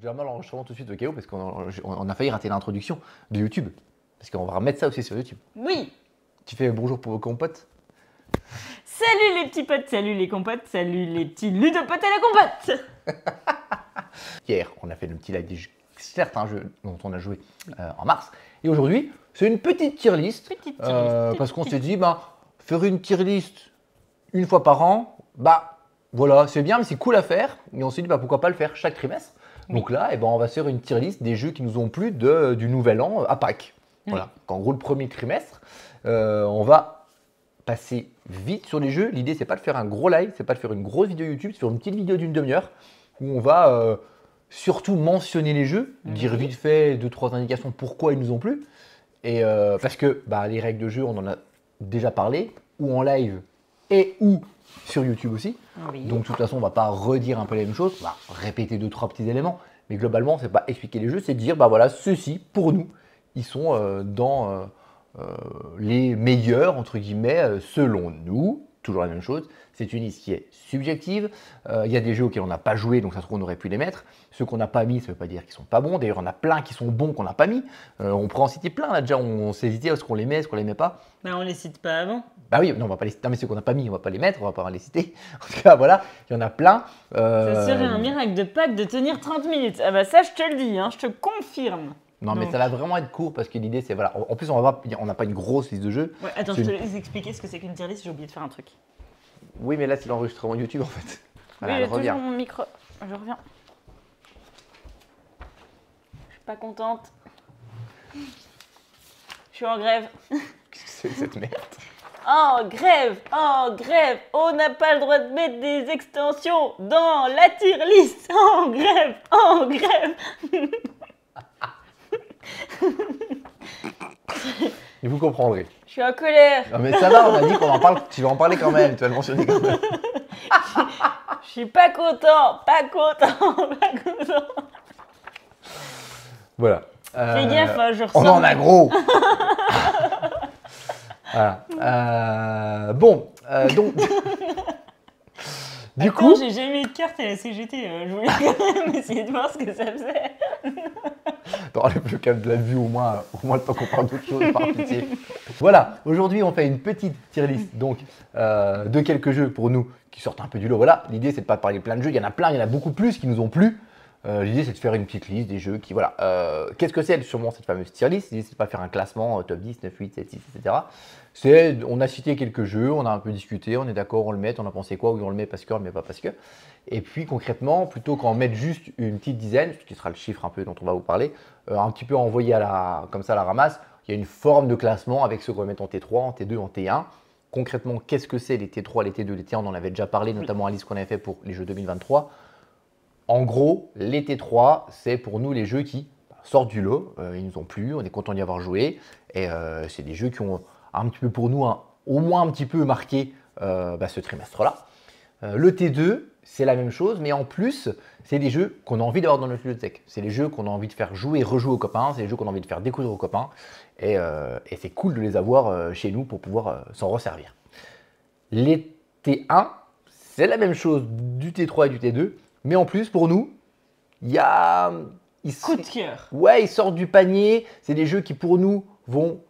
démarre l'enregistrement tout de suite au cas où parce qu'on a failli rater l'introduction de YouTube. Parce qu'on va remettre ça aussi sur YouTube. Oui. Tu fais bonjour pour vos compotes. Salut les petits potes, salut les compotes, salut les petits ludopotes et la compote. Hier, on a fait le petit live des jeux. Certes, un jeu dont on a joué en mars. Et aujourd'hui, c'est une petite tier list. Parce qu'on s'est dit, faire une tier list une fois par an, voilà, c'est bien, mais c'est cool à faire. Et on s'est dit, pourquoi pas le faire chaque trimestre. Oui. Donc là, on va faire une tier list des jeux qui nous ont plu du nouvel an à Pâques. Oui. Voilà. En gros, le premier trimestre, on va passer vite sur les jeux. L'idée, c'est pas de faire un gros live, c'est pas de faire une grosse vidéo YouTube, c'est faire une petite vidéo d'une demi-heure où on va surtout mentionner les jeux, dire vite fait 2-3 indications pourquoi ils nous ont plu. Et parce que les règles de jeu, on en a déjà parlé, ou en live et ou sur YouTube aussi. Oui. Donc de toute façon, on ne va pas redire un peu les mêmes choses, on va répéter 2-3 petits éléments. Mais globalement, c'est pas expliquer les jeux, c'est dire voilà, ceux-ci, pour nous, ils sont dans les meilleurs, entre guillemets, selon nous. Toujours la même chose, c'est une liste qui est subjective. Il y a des jeux auxquels on n'a pas joué, donc ça se trouve on aurait pu les mettre. Ceux qu'on n'a pas mis, ça ne veut pas dire qu'ils ne sont pas bons. D'ailleurs, il y en a plein qui sont bons qu'on n'a pas mis. On pourrait en citer plein, là déjà, on s'est hésité, est-ce qu'on les met, est-ce qu'on les met pas? On les cite pas avant. Oui, non, on va pas les citer. Non, mais ceux qu'on n'a pas mis, on va pas les mettre, on va pas les citer. En tout cas, voilà, il y en a plein. Ça serait un miracle de Pâques de tenir 30 minutes. Ah ça, je te le dis, je te confirme. Non, mais ça va vraiment être court parce que l'idée, c'est voilà. En plus, on n'a pas une grosse liste de jeux. Ouais, attends, je te laisse expliquer ce que c'est qu'une tier list, j'ai oublié de faire un truc. Oui, mais là, c'est l'enregistrement YouTube en fait. Voilà, oui, j'ai toujours mon micro. Je reviens. Je suis pas contente. Je suis en grève. Qu'est-ce que c'est cette merde? Oh, grève! Oh, grève! On n'a pas le droit de mettre des extensions dans la tier list! Oh, grève! Oh, grève! Et vous comprendrez. Je suis en colère. Non mais ça va, on a dit qu'on en parle, tu vas en parler quand même, tu vas le mentionner quand même. Je suis pas content, pas content, pas content. Voilà. Fais gaffe, je ressens. On en a gros. Voilà. Donc... Du coup, j'ai jamais eu de carte à la CGT. Je voulais quand même essayer de voir ce que ça faisait. T'enlèves le câble de la vue au moins le temps qu'on parle d'autre chose, par pitié. Voilà, aujourd'hui on fait une petite tier list donc, de quelques jeux pour nous qui sortent un peu du lot. Voilà, l'idée c'est de pas parler plein de jeux, il y en a plein, il y en a beaucoup plus qui nous ont plu. L'idée c'est de faire une petite liste des jeux qui, voilà. Qu'est-ce que c'est sûrement cette fameuse tier list? L'idée c'est de pas faire un classement top 10, 9, 8, 7, 6, etc. On a cité quelques jeux, on a un peu discuté, on est d'accord, on le met, on a pensé quoi, oui on le met parce que, on le met pas parce que. Et puis concrètement, plutôt qu'en mettre juste une petite dizaine, ce qui sera le chiffre un peu dont on va vous parler, un petit peu envoyé comme ça à la ramasse, il y a une forme de classement avec ceux qu'on va mettre en T3, en T2, en T1. Concrètement, qu'est-ce que c'est les T3, les T2, les T1? On en avait déjà parlé, notamment à la liste qu'on avait fait pour les jeux 2023. En gros, les T3, c'est pour nous les jeux qui sortent du lot, ils nous ont plu, on est content d'y avoir joué, et c'est des jeux qui ont un petit peu pour nous, au moins un petit peu marqué ce trimestre-là. Le T2, c'est la même chose, mais en plus, c'est des jeux qu'on a envie d'avoir dans notre bibliothèque. C'est les jeux qu'on a envie de faire jouer et rejouer aux copains, c'est les jeux qu'on a envie de faire découvrir aux copains, et c'est cool de les avoir chez nous pour pouvoir s'en resservir. Les T1, c'est la même chose du T3 et du T2, mais en plus, pour nous, il y a... Coup de cœur. Ouais, ils sortent du panier, c'est des jeux qui pour nous vont...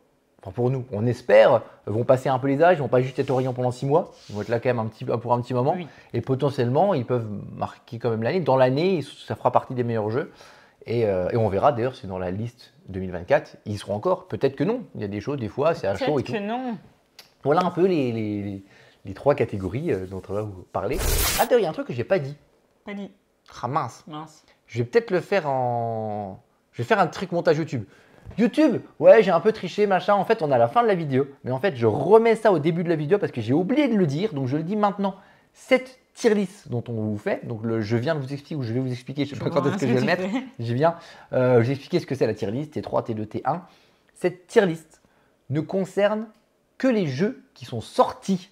Enfin pour nous, on espère, vont passer un peu les âges, ils vont pas juste être Orient pendant 6 mois, ils vont être là quand même pour un petit moment. Oui. Et potentiellement, ils peuvent marquer quand même l'année. Dans l'année, ça fera partie des meilleurs jeux. Et on verra d'ailleurs si dans la liste 2024, ils seront encore. Peut-être que non. Il y a des choses, des fois, c'est à chaud et tout. Peut-être que non. Voilà un peu les 3 catégories dont on va vous parler. Ah d'ailleurs, il y a un truc que j'ai pas dit. Pas dit. Ah mince. Je vais peut-être le faire en... Je vais faire un truc montage YouTube. YouTube, ouais, j'ai un peu triché, machin. En fait, on est à la fin de la vidéo. Mais en fait, je remets ça au début de la vidéo parce que j'ai oublié de le dire. Donc, je le dis maintenant. Cette tier list dont on vous fait, donc je viens de vous expliquer, ou je vais vous expliquer, je ne sais pas quand est-ce que je vais le mettre. Je viens vous expliquer ce que c'est la tier list, T3, T2, T1. Cette tier list ne concerne que les jeux qui sont sortis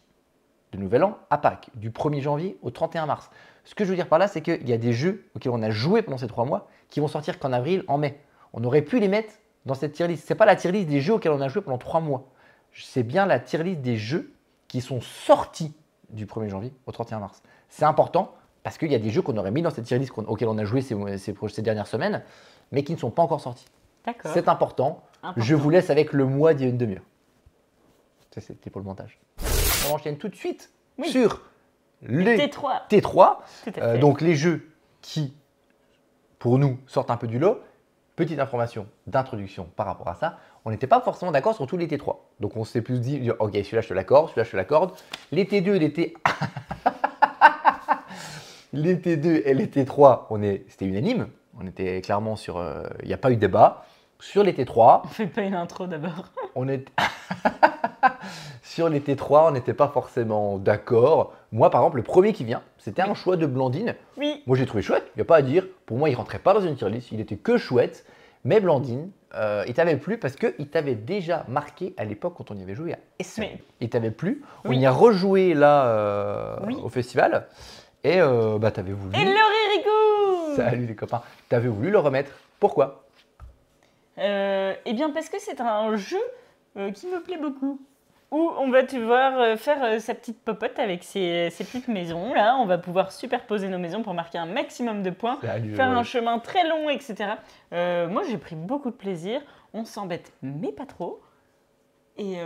de Nouvel An à Pâques, du 1er janvier au 31 mars. Ce que je veux dire par là, c'est qu'il y a des jeux auxquels on a joué pendant ces 3 mois qui vont sortir qu'en avril, en mai. On aurait pu les mettre dans cette tier list. Ce n'est pas la tier list des jeux auxquels on a joué pendant 3 mois. C'est bien la tier list des jeux qui sont sortis du 1er janvier au 31 mars. C'est important Parce qu'il y a des jeux qu'on aurait mis dans cette tier list auxquels on a joué ces dernières semaines, mais qui ne sont pas encore sortis. D'accord. C'est important. Je vous laisse avec le mois d'il y a une demi-heure. Ça, c'était pour le montage. On enchaîne tout de suite sur les T3. T3. Tout à fait. Donc les jeux qui, pour nous, sortent un peu du lot. Petite information d'introduction par rapport à ça. On n'était pas forcément d'accord sur tous les T3. Donc on s'est plus dit, ok, celui-là je te l'accorde, celui-là je te l'accorde. Les T2 et les T... les T2 et les T3, c'était unanime. On était clairement sur... Il n'y a pas eu de débat. Sur les T3... On fait pas une intro d'abord. Sur les T3, on n'était pas forcément d'accord. Moi, par exemple, le premier qui vient, c'était un choix de Blandine. Oui. Moi, j'ai trouvé chouette, il n'y a pas à dire. Pour moi, il ne rentrait pas dans une tier list, il était que chouette. Mais Blandine, il t'avait plu parce qu'il t'avait déjà marqué à l'époque quand on y avait joué à Essen. Mais... Il t'avait plu. On Oui. y a rejoué là au festival. Et t'avais voulu. Et le Ririkou. Salut les copains. T'avais voulu le remettre. Pourquoi? Eh bien, parce que c'est un jeu qui me plaît beaucoup. Où on va pouvoir faire sa petite popote avec ses petites maisons. Là, on va pouvoir superposer nos maisons pour marquer un maximum de points, faire un chemin très long, etc. Moi, j'ai pris beaucoup de plaisir. On s'embête, mais pas trop. Et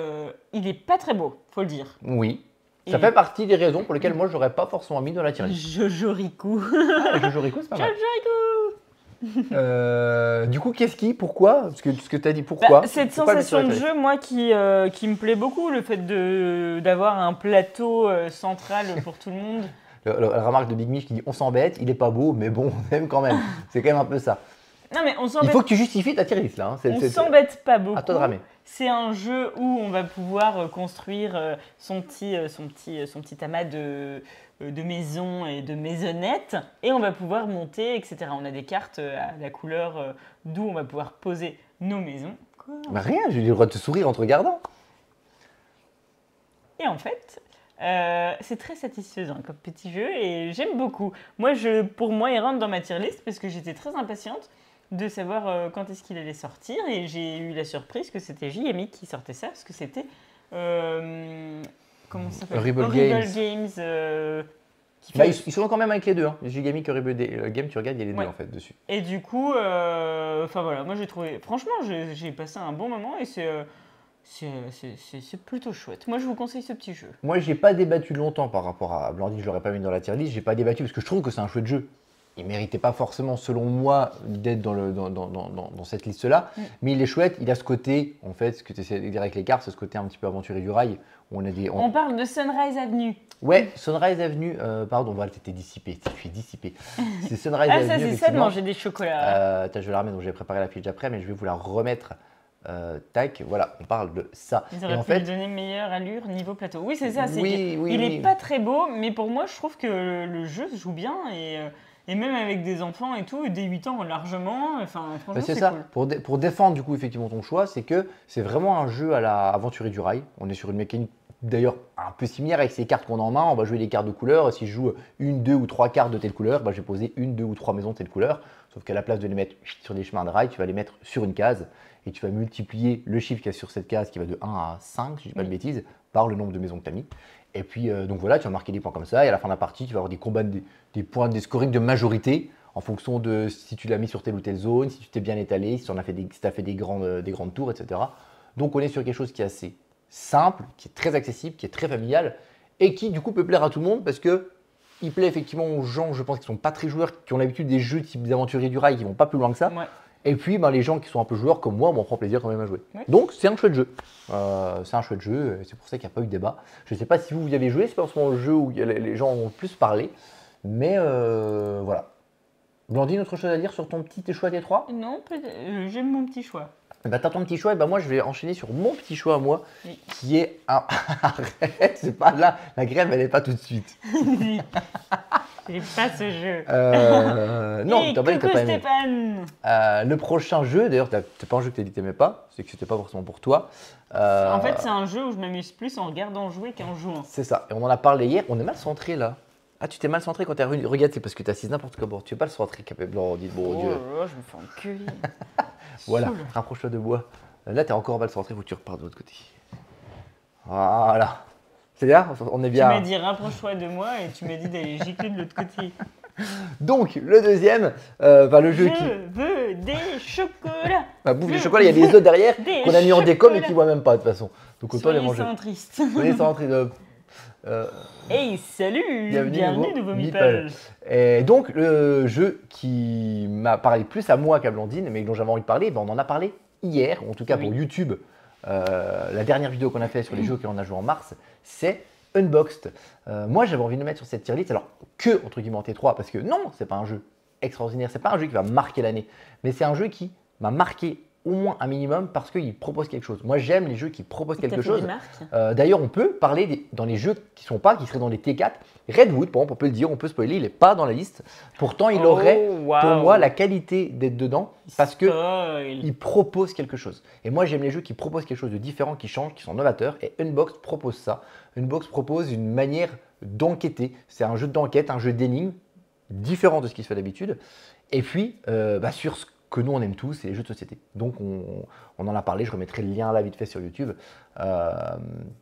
il est pas très beau, faut le dire. Oui. Ça fait partie des raisons pour lesquelles moi, j'aurais pas forcément mis dans la tier list. Jojoriku. Jojoriku, c'est pas mal. Jojoriku. Du coup, pourquoi? Parce que ce que tu as dit, pourquoi? Cette sensation de jeu, moi, qui me plaît beaucoup, le fait d'avoir un plateau central pour tout le monde. La remarque de Big Mich qui dit on s'embête, il est pas beau, mais bon, on aime quand même. C'est quand même un peu ça. Non, mais on Il faut que tu justifies ta tier list là. Hein. On s'embête pas beaucoup. À toi de ramer. C'est un jeu où on va pouvoir construire son petit amas de maisons et de maisonnettes et on va pouvoir monter, etc. On a des cartes à la couleur d'où on va pouvoir poser nos maisons. Bah rien, j'ai eu le droit de te sourire en te regardant. Et en fait, c'est très satisfaisant comme petit jeu et j'aime beaucoup. Moi, pour moi, il rentre dans ma tier list parce que j'étais très impatiente de savoir quand est-ce qu'il allait sortir et j'ai eu la surprise que c'était JMI qui sortait ça parce que c'était comment ça s'appelle, Horrible Games. Ils sont quand même avec les deux. Hein. Gigamic, Horrible Game, tu regardes, il y a les deux en fait dessus. Et du coup, voilà, moi j'ai trouvé, franchement, j'ai passé un bon moment et c'est plutôt chouette. Moi, je vous conseille ce petit jeu. Moi, j'ai pas débattu longtemps par rapport à Blandine, je l'aurais pas mis dans la tier list. J'ai pas débattu parce que je trouve que c'est un chouette jeu. Il méritait pas forcément, selon moi, d'être dans cette liste-là. Mais il est chouette. Il a ce côté, en fait, ce que tu essaies de dire avec les cartes, c'est ce côté un petit peu aventurier du rail. Où on parle de Sunrise Avenue. Ouais, Sunrise Avenue. Pardon, voilà, t'étais dissipé. Tu es dissipé. C'est Sunrise Avenue. Ah, ça, c'est ça de manger des chocolats. Je vais la remettre, donc j'ai préparé la fiche après, mais je vais vous la remettre. Tac, voilà, on parle de ça. Ils auraient pu lui donner meilleure allure niveau plateau. Oui, c'est ça. Il est pas très beau, mais pour moi, je trouve que le jeu se joue bien et même avec des enfants et tout, dès 8 ans largement, enfin franchement c'est ça. Cool. Pour défendre du coup effectivement ton choix, c'est que c'est vraiment un jeu à la aventurier du rail. On est sur une mécanique d'ailleurs un peu similaire avec ces cartes qu'on a en main. On va jouer des cartes de couleur. Si je joue 1, 2 ou 3 cartes de telle couleur, je vais poser 1, 2 ou 3 maisons de telle couleur. Sauf qu'à la place de les mettre sur des chemins de rail, tu vas les mettre sur une case et tu vas multiplier le chiffre qu'il y a sur cette case qui va de 1 à 5, si je ne dis pas de bêtises, par le nombre de maisons que tu as mis. Et puis donc voilà, tu vas marquer des points comme ça et à la fin de la partie, tu vas avoir des combats, des points, des scorings de majorité en fonction de si tu l'as mis sur telle ou telle zone, si tu t'es bien étalé, si tu as fait des grandes tours, etc. Donc on est sur quelque chose qui est assez simple, qui est très accessible, qui est très familial et qui du coup peut plaire à tout le monde parce que il plaît effectivement aux gens, je pense, qui ne sont pas très joueurs, qui ont l'habitude des jeux type des aventuriers du rail, qui ne vont pas plus loin que ça. Ouais. Et puis les gens qui sont un peu joueurs comme moi, on prend plaisir quand même à jouer. Ouais. Donc c'est un chouette jeu. C'est un chouette jeu, c'est pour ça qu'il n'y a pas eu de débat. Je ne sais pas si vous y avez joué, c'est pas forcément le jeu où les gens ont plus parlé. Mais voilà. Blandine, autre chose à dire sur ton petit choix des 3? Non, j'aime mon petit choix. T'as ton petit choix, et moi je vais enchaîner sur mon petit choix à moi, qui est un... Arrête, c'est pas là, la grève elle est pas tout de suite. J'ai pas ce jeu. Non, t'as pas aimé. Stéphane. Le prochain jeu, d'ailleurs, c'est pas un jeu que t'as dit t'aimais pas, c'est que c'était pas forcément pour toi. En fait, c'est un jeu où je m'amuse plus en regardant jouer qu'en jouant. C'est ça, et on en a parlé hier, on est mal centré là. Ah, tu t'es mal centré quand t'es revenu. Regarde, c'est parce que t'assises n'importe comment. Tu veux pas le centrer, Blandine, bon Dieu. Oh là là, je me fais enculer. Voilà, rapproche-toi de bois. Là, t'es encore mal centré, faut que tu repartes de l'autre côté. Voilà. C'est-à-dire, on est Tu bien. m'as dit rapproche-toi de moi et tu m'as dit d'aller gicler de l'autre côté. Donc, le deuxième, le jeu qui. Je veux des chocolats. Bah, bouffe les chocolats, il y a des œufs derrière Des qu'on a mis en déco mais chocolats. qui ne voient même pas de toute façon. Donc, autant les Soyez manger. centristes. Soyez centrés de. Hey, salut. Bienvenue, Nouveau Meeple. Meeple. Et donc, le jeu qui m'a parlé plus à moi qu'à Blandine, mais dont j'avais envie de parler, on en a parlé hier, ou en tout cas pour Oui. YouTube. La dernière vidéo qu'on a fait sur les jeux qu'on a joué en mars, c'est Unboxed. Moi, j'avais envie de le mettre sur cette tier list, alors que, entre guillemets, en T3, parce que non, c'est pas un jeu extraordinaire, c'est pas un jeu qui va marquer l'année, mais c'est un jeu qui m'a marqué au moins un minimum parce qu'il propose quelque chose. Moi, j'aime les jeux qui proposent quelque T'as fait chose. des marques D'ailleurs, on peut parler dans les jeux qui seraient dans les T4. Redwood, par exemple, on peut le dire, on peut spoiler, il n'est pas dans la liste. Pourtant, il aurait, pour moi, la qualité d'être dedans parce que il propose quelque chose. Et moi, j'aime les jeux qui proposent quelque chose de différent, qui changent, qui sont novateurs. Et Unboxed propose ça. Unboxed propose une manière d'enquêter. C'est un jeu d'enquête, un jeu d'énigmes, différent de ce qui se fait d'habitude. Et puis, sur ce que nous on aime tous, c'est les jeux de société. Donc on en a parlé, je remettrai le lien là vite fait sur YouTube.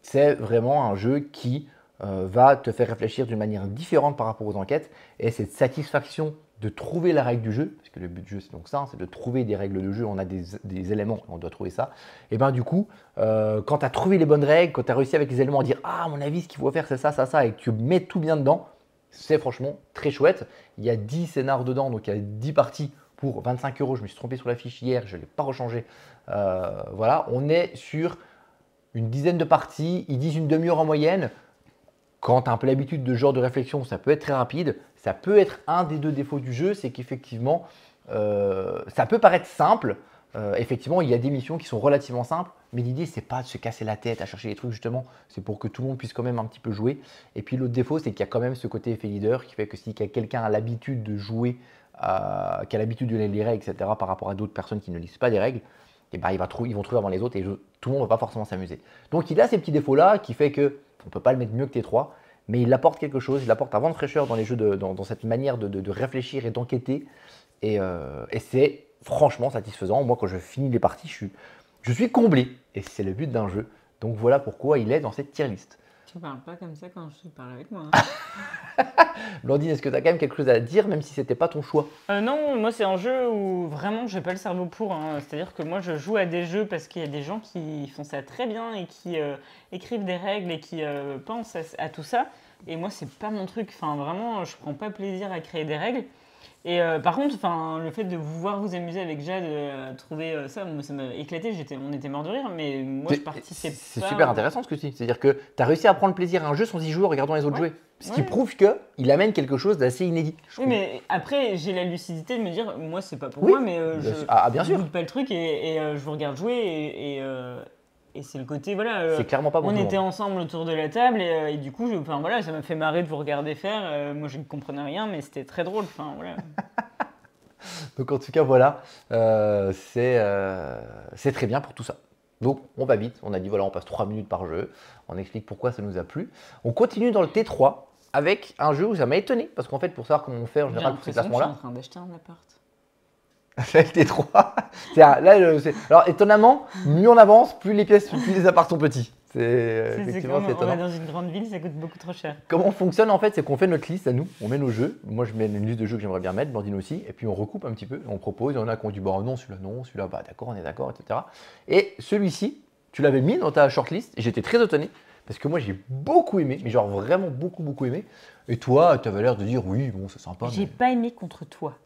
C'est vraiment un jeu qui va te faire réfléchir d'une manière différente par rapport aux enquêtes. Et cette satisfaction de trouver la règle du jeu, parce que le but du jeu c'est donc ça, hein, c'est de trouver des règles de jeu, on a des éléments, on doit trouver ça. Et bien du coup, quand tu as trouvé les bonnes règles, quand tu as réussi avec les éléments à dire « Ah, à mon avis, ce qu'il faut faire c'est ça, ça, ça », et que tu mets tout bien dedans, c'est franchement très chouette. Il y a 10 scénars dedans, donc il y a 10 parties pour 25 €. Je me suis trompé sur la fiche hier, je ne l'ai pas rechangé. Voilà, on est sur une dizaine de parties. Ils disent une demi-heure en moyenne. Quand tu as un peu l'habitude de ce genre de réflexion, ça peut être très rapide. Ça peut être un des deux défauts du jeu, c'est qu'effectivement, ça peut paraître simple. Effectivement, il y a des missions qui sont relativement simples, mais l'idée, c'est pas de se casser la tête à chercher les trucs, justement. C'est pour que tout le monde puisse quand même un petit peu jouer. Et puis, l'autre défaut, c'est qu'il y a quand même ce côté effet leader qui fait que si quelqu'un a l'habitude de jouer, qui a l'habitude de lire les règles, etc., par rapport à d'autres personnes qui ne lisent pas les règles, et ils vont trouver avant les autres et tout le monde ne va pas forcément s'amuser. Donc, il a ces petits défauts-là qui fait qu'on ne peut pas le mettre mieux que T3, mais il apporte quelque chose, il apporte un vent de fraîcheur dans les jeux, dans cette manière de réfléchir et d'enquêter. Et c'est franchement satisfaisant. Moi, quand je finis les parties, je suis comblé. Et c'est le but d'un jeu. Donc voilà pourquoi il est dans cette tier list. Tu parles pas comme ça quand je parle avec moi. Blandine, est-ce que tu as quand même quelque chose à dire, même si c'était pas ton choix? Non, moi c'est un jeu où vraiment j'ai pas le cerveau pour. Hein. C'est-à-dire que moi je joue à des jeux parce qu'il y a des gens qui font ça très bien et qui écrivent des règles et qui pensent à tout ça. Et moi c'est pas mon truc. Enfin vraiment, je prends pas plaisir à créer des règles. Et par contre, le fait de vous voir vous amuser avec Jade, trouver ça, moi, ça m'a éclaté, on était mort de rire, mais moi je participais pas. C'est super intéressant ce que tu dis. C'est-à-dire que tu as réussi à prendre plaisir à un jeu sans y jouer en regardant les autres jouer. Ce qui prouve qu'il amène quelque chose d'assez inédit. Oui, mais après, j'ai la lucidité de me dire, moi c'est pas pour moi, mais bien sûr. Je goûte pas le truc et je vous regarde jouer et c'est le côté, voilà. C'est clairement pas pour on tout le était monde. ensemble autour de la table et du coup, voilà, ça m'a fait marrer de vous regarder faire. Moi je ne comprenais rien, mais c'était très drôle. Voilà. Donc en tout cas, voilà, c'est très bien pour tout ça. Donc on va vite, on a dit voilà, on passe 3 minutes par jeu, on explique pourquoi ça nous a plu. On continue dans le T3 avec un jeu où ça m'a étonné, parce qu'en fait pour savoir comment on fait en général pour ces classements-là. Je suis en train d'acheter un appart. C'est le T3. Alors étonnamment, mieux on avance, plus les apparts sont petits. Effectivement, c'est étonnant. On est dans une grande ville, ça coûte beaucoup trop cher. Comment on fonctionne en fait, c'est qu'on fait notre liste à nous, on met nos jeux. Moi je mets une liste de jeux que j'aimerais bien mettre, Blandine aussi, et puis on recoupe un petit peu, on propose, il y en a qui ont dit bah non, celui-là, bah d'accord, on est d'accord, etc. Et celui-ci, tu l'avais mis dans ta shortlist, et j'étais très étonné, parce que moi j'ai beaucoup aimé, mais genre vraiment beaucoup aimé. Et toi, tu avais l'air de dire oui, bon, c'est sympa. J'ai pas aimé contre toi.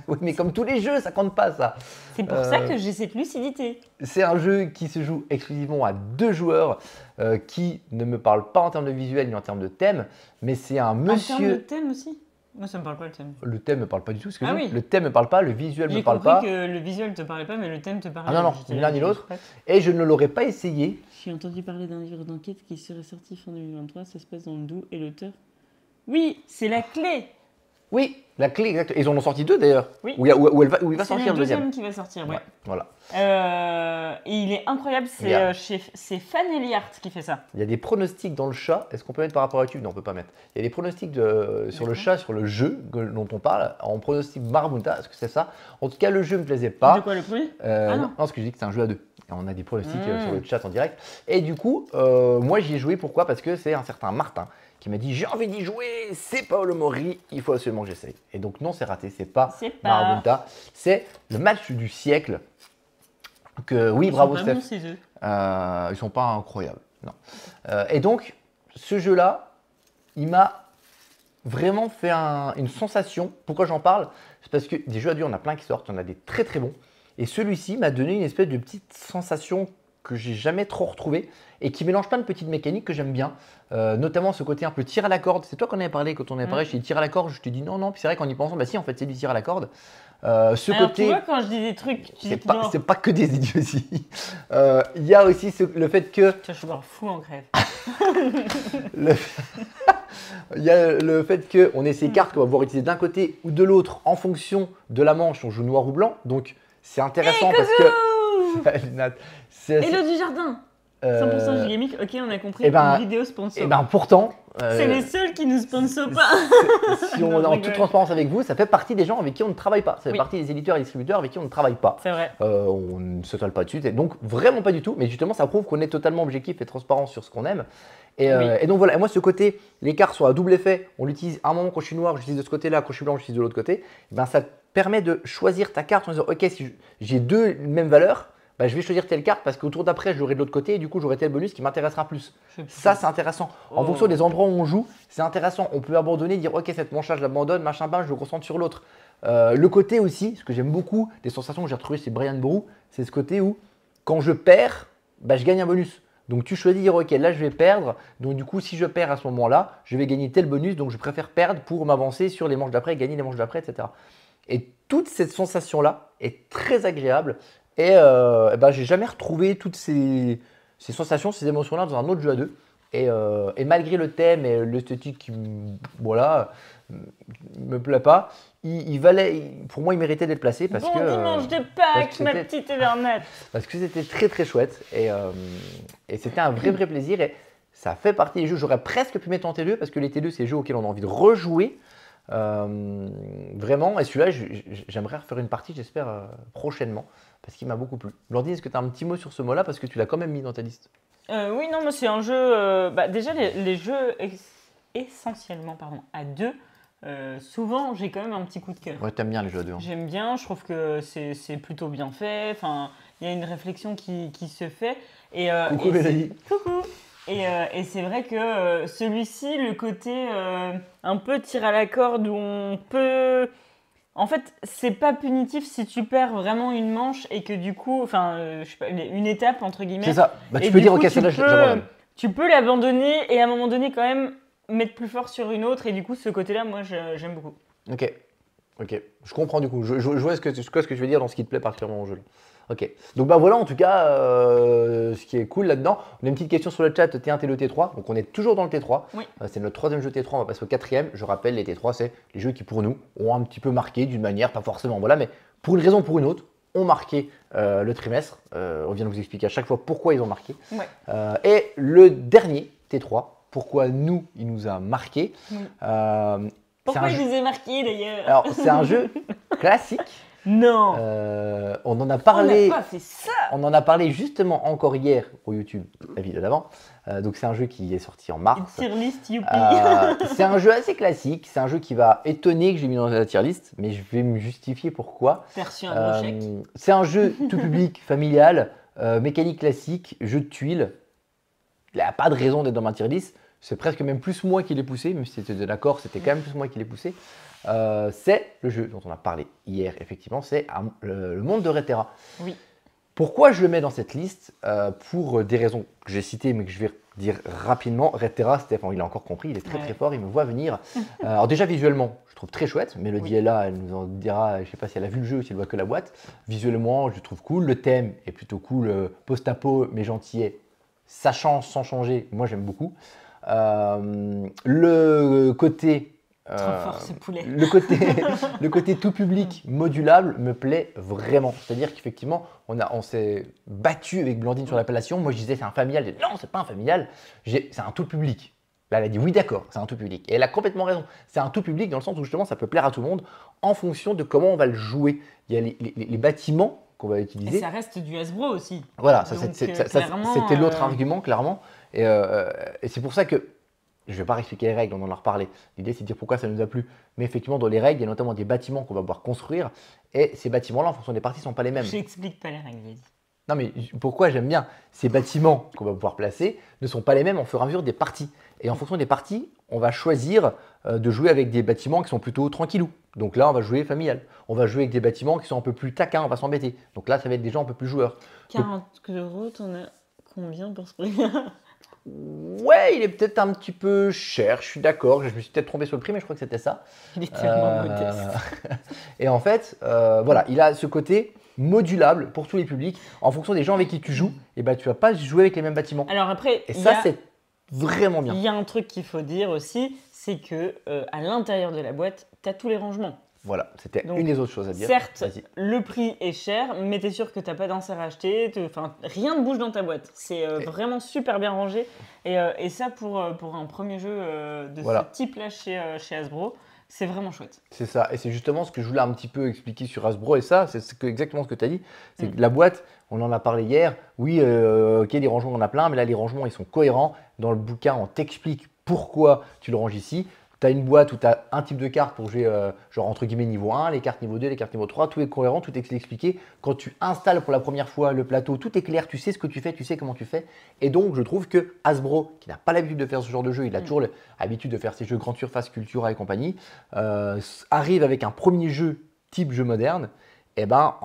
Oui, mais comme tous les jeux, ça compte pas ça. C'est pour ça que j'ai cette lucidité. C'est un jeu qui se joue exclusivement à 2 joueurs, qui ne me parle pas en termes de visuel ni en termes de thème, mais c'est un monsieur. En termes de thème aussi? Moi, ça me parle pas le thème. Le thème me parle pas du tout. Oui. Le thème me parle pas, le visuel me parle pas. J'ai compris que le visuel te parlait pas, mais le thème te parlait. Ah non, ni l'un ni l'autre. Et je ne l'aurais pas essayé. J'ai entendu parler d'un livre d'enquête qui serait sorti fin 2023, ça se passe dans le Doubs, et l'auteur. Oui, c'est la clé. Oui, la clé, exact. Ils en ont sorti 2 d'ailleurs. Oui. Où il va sortir le deuxième. Qui va sortir, ouais. Voilà. Et il est incroyable, c'est Fanelli Art qui fait ça. Il y a des pronostics dans le chat. Est-ce qu'on peut mettre par rapport à YouTube? Non, on peut pas mettre. Il y a des pronostics sur le chat, sur le jeu dont on parle. En pronostic Marabunta, est-ce que c'est ça? En tout cas, le jeu me plaisait pas. De quoi, le premier? Non, parce que je dis que c'est un jeu à 2. Et on a des pronostics sur le chat en direct. Et du coup, moi j'y ai joué. Pourquoi? Parce que c'est un certain Martin qui m'a dit j'ai envie d'y jouer, c'est Paolo Mori, il faut absolument que j'essaye. Et donc non, c'est raté, c'est pas Marabunta, c'est le match du siècle. Que oui, bravo Steph. Ils sont pas incroyables. Non. Et donc, ce jeu-là, il m'a vraiment fait une sensation. Pourquoi j'en parle? C'est parce que des jeux à deux, on a plein qui sortent, on a des très très bons. Et celui-ci m'a donné une espèce de petite sensation que j'ai jamais trop retrouvée et qui mélange plein de petites mécaniques que j'aime bien. Notamment ce côté un peu tir à la corde. C'est toi qu'on avait parlé quand on avait parlé, je t'ai dit tir à la corde, je t'ai dit non, puis c'est vrai qu'en y pensant, bah si, en fait, c'est du tir à la corde. Alors, côté, tu vois, quand je dis des trucs, c'est pas que des idioties. Il y a aussi le fait que. Je suis fou en grève. Il y a le fait qu'on ait ces cartes qu'on va pouvoir utiliser d'un côté ou de l'autre en fonction de la manche. On joue noir ou blanc, donc c'est intéressant parce que. Hello du jardin. 100% Gigamic, ok, on a compris. Une vidéo sponsor. Et pourtant. C'est les seuls qui nous sponsorent pas. Si on est en toute transparence avec vous, ça fait partie des gens avec qui on ne travaille pas. Ça fait partie des éditeurs et distributeurs avec qui on ne travaille pas. C'est vrai. On ne se toile pas dessus. Donc vraiment pas du tout. Mais justement, ça prouve qu'on est totalement objectif et transparent sur ce qu'on aime. Et donc voilà. Et moi, ce côté, les cartes sont à double effet. On l'utilise à un moment quand je suis noir, j'utilise de ce côté-là. Quand je suis blanc, j'utilise de l'autre côté. Ça te permet de choisir ta carte en disant ok, si j'ai deux mêmes valeurs. Je vais choisir telle carte parce qu'au tour d'après, je l'aurai de l'autre côté et du coup, j'aurai tel bonus qui m'intéressera plus. Ça, c'est intéressant. En fonction des endroits où on joue, c'est intéressant. On peut abandonner, dire ok, cette manche-là, je l'abandonne, machin, je me concentre sur l'autre. Le côté aussi, ce que j'aime beaucoup, des sensations que j'ai retrouvées chez Brian Bourou, c'est ce côté où quand je perds, je gagne un bonus. Donc tu choisis, dire ok, là je vais perdre. Donc du coup, si je perds à ce moment-là, je vais gagner tel bonus. Donc je préfère perdre pour m'avancer sur les manches d'après, gagner les manches d'après, etc. Et toute cette sensation-là est très agréable. Et j'ai jamais retrouvé toutes ces sensations, ces émotions-là dans un autre jeu à deux. Et malgré le thème et l'esthétique qui me plaît pas, pour moi, il méritait d'être placé parce que. Dimanche de Pâques, ma petite Evernette. Parce que c'était très très chouette et c'était un vrai plaisir. Et ça fait partie des jeux. J'aurais presque pu mettre en T2 parce que les T2, c'est des jeux auxquels on a envie de rejouer. Vraiment, et celui-là, j'aimerais refaire une partie, j'espère, prochainement, parce qu'il m'a beaucoup plu. Blandine, est-ce que tu as un petit mot sur ce mot-là, parce que tu l'as quand même mis dans ta liste? Oui, non, mais c'est un jeu. Déjà, les jeux essentiellement à deux, souvent, j'ai quand même un petit coup de cœur. Ouais, t'aimes bien les jeux à deux. Hein. J'aime bien, je trouve que c'est plutôt bien fait. Enfin, il y a une réflexion qui se fait. Coucou Mélanie. Coucou. Et c'est vrai que celui-ci, le côté un peu tir à la corde où on peut... En fait, c'est pas punitif si tu perds vraiment une manche et que du coup, je sais pas, une étape entre guillemets. C'est ça. Tu peux dire ok, celle-là, j'abandonne. Tu peux l'abandonner et à un moment donné quand même mettre plus fort sur une autre et du coup, ce côté-là, moi, j'aime beaucoup. Ok, je comprends du coup. Je vois ce que tu veux dire dans ce qui te plaît particulièrement au jeu. Ok, donc voilà en tout cas ce qui est cool là-dedans. On a une petite question sur le chat, T1, T2, T3. Donc on est toujours dans le T3. Oui. C'est notre troisième jeu T3, on va passer au quatrième. Je rappelle, les T3, c'est les jeux qui pour nous ont un petit peu marqué d'une manière, pas forcément, mais pour une raison ou pour une autre, ont marqué le trimestre. On vient de vous expliquer à chaque fois pourquoi ils ont marqué. Ouais. Et le dernier T3, pourquoi il nous a marqué. Oui. Pourquoi il nous a marqué d'ailleurs? Alors c'est un jeu classique. Non. On en a parlé. On n'a pas fait ça. On en a parlé justement encore hier pour YouTube, la vidéo d'avant. Donc c'est un jeu qui est sorti en mars. Une tier list, youpi. C'est un jeu assez classique. C'est un jeu qui va étonner que j'ai mis dans la tier list, mais je vais me justifier pourquoi. T'as reçu un gros chèque. C'est un jeu tout public, familial, mécanique classique, jeu de tuiles. Il n'y a pas de raison d'être dans ma tier list. C'est presque même plus moi qui l'ai poussé, même si c'était d'accord, c'était quand même plus moi qui l'ai poussé. C'est le jeu dont on a parlé hier, effectivement, c'est le monde de Reterra. Oui. Pourquoi je le mets dans cette liste? Pour des raisons que j'ai citées, mais que je vais dire rapidement. Reterra, Stéphane, il a encore compris, il est très très fort, il me voit venir. Alors déjà visuellement, je trouve très chouette. Mélodie est là, elle nous en dira, je ne sais pas si elle a vu le jeu ou si elle voit que la boîte. Visuellement, je le trouve cool. Le thème est plutôt cool, post-apo, mais gentillet. Ça change sans changer, moi j'aime beaucoup. Le côté... Trop fort ce poulet. le côté tout public modulable me plaît vraiment. C'est-à-dire qu'effectivement, on s'est battu avec Blandine sur l'appellation. Moi, je disais c'est un familial. Je disais, non, c'est pas un familial. C'est un tout public. Là, elle a dit oui, d'accord, c'est un tout public. Et elle a complètement raison. C'est un tout public dans le sens où justement, ça peut plaire à tout le monde en fonction de comment on va le jouer. Il y a les bâtiments qu'on va Et utiliser. ça reste du Hasbro aussi. Voilà, ça, Donc, c'était clairement, l'autre argument, clairement. Et c'est pour ça que, je ne vais pas expliquer les règles, on en a reparlé. L'idée, c'est de dire pourquoi ça nous a plu. Mais effectivement, dans les règles, il y a notamment des bâtiments qu'on va pouvoir construire. Et ces bâtiments-là, en fonction des parties, ne sont pas les mêmes. J'explique pas les règles, vas-y. Non, mais pourquoi j'aime bien ces bâtiments qu'on va pouvoir placer ne sont pas les mêmes au fur et à mesure des parties. Et en fonction des parties, on va choisir de jouer avec des bâtiments qui sont plutôt tranquillous. Donc là, on va jouer familial. On va jouer avec des bâtiments qui sont un peu plus taquins, on va s'embêter. Donc là, ça va être des gens un peu plus joueurs. 40 euros, t'en as combien pour ce prix-là? Ouais, il est peut-être un petit peu cher, je suis d'accord. Je me suis peut-être trompé sur le prix, mais je crois que c'était ça. Il est tellement modeste. Et en fait, voilà, il a ce côté modulable pour tous les publics. En fonction des gens avec qui tu joues, et ben, tu vas pas jouer avec les mêmes bâtiments. Alors après, Et ça, c'est vraiment bien. Il y a un truc qu'il faut dire aussi, c'est que à l'intérieur de la boîte, tu as tous les rangements. Voilà, c'était Donc, une des autres choses à dire. Certes, Vas-y. le prix est cher, mais tu es sûr que tu n'as pas d'insert à acheter. Enfin, rien ne bouge dans ta boîte. C'est vraiment super bien rangé. Et ça, pour un premier jeu de Voilà. ce type-là chez Hasbro, c'est vraiment chouette. C'est ça, et c'est justement ce que je voulais un petit peu expliquer sur Hasbro, et ça, c'est exactement ce que tu as dit. C'est que la boîte, on en a parlé hier, oui, ok, les rangements, on en a plein, mais là, les rangements, ils sont cohérents. Dans le bouquin, on t'explique pourquoi tu le ranges ici. Tu as une boîte où tu as un type de carte pour jouer, genre entre guillemets niveau 1, les cartes niveau 2, les cartes niveau 3, tout est cohérent, tout est expliqué. Quand tu installes pour la première fois le plateau, tout est clair, tu sais ce que tu fais, tu sais comment tu fais. Et donc, je trouve que Hasbro, qui n'a pas l'habitude de faire ce genre de jeu, il a toujours l'habitude de faire ces jeux grande surface, Cultura et compagnie, arrive avec un premier jeu type jeu moderne. Et ben,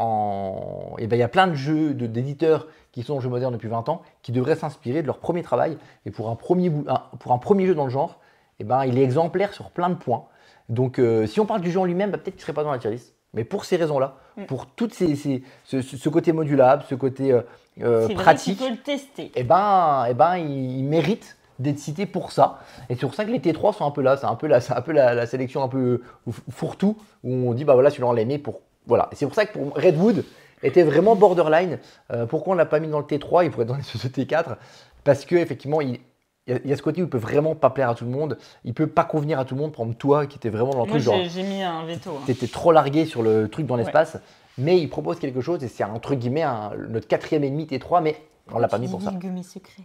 il y a plein de jeux d'éditeurs qui sont en jeu moderne depuis 20 ans qui devraient s'inspirer de leur premier travail. Et pour un premier jeu dans le genre, eh ben, il est exemplaire sur plein de points. Donc, si on parle du jeu en lui-même, peut-être qu'il ne serait pas dans la tier list. Mais pour ces raisons-là, pour toutes ce côté modulable, ce côté pratique, il faut le tester. eh ben, il mérite d'être cité pour ça. Et c'est pour ça que les T3 sont un peu là. C'est un peu la sélection un peu fourre-tout où on dit, bah voilà, celui-là on l'a aimé pour. Voilà. Et c'est pour ça que pour Redwood était vraiment borderline. Pourquoi on ne l'a pas mis dans le T3? Il pourrait être dans le T4. Parce qu'effectivement, il y a ce côté où il peut vraiment pas plaire à tout le monde, il peut pas convenir à tout le monde. Par exemple, toi qui étais vraiment dans le truc, genre, j'ai mis un veto. tu étais trop largué sur le truc dans l'espace, mais il propose quelque chose et c'est entre guillemets notre 4e ennemi T3, mais on l'a pas mis pour ça. Mes secrets.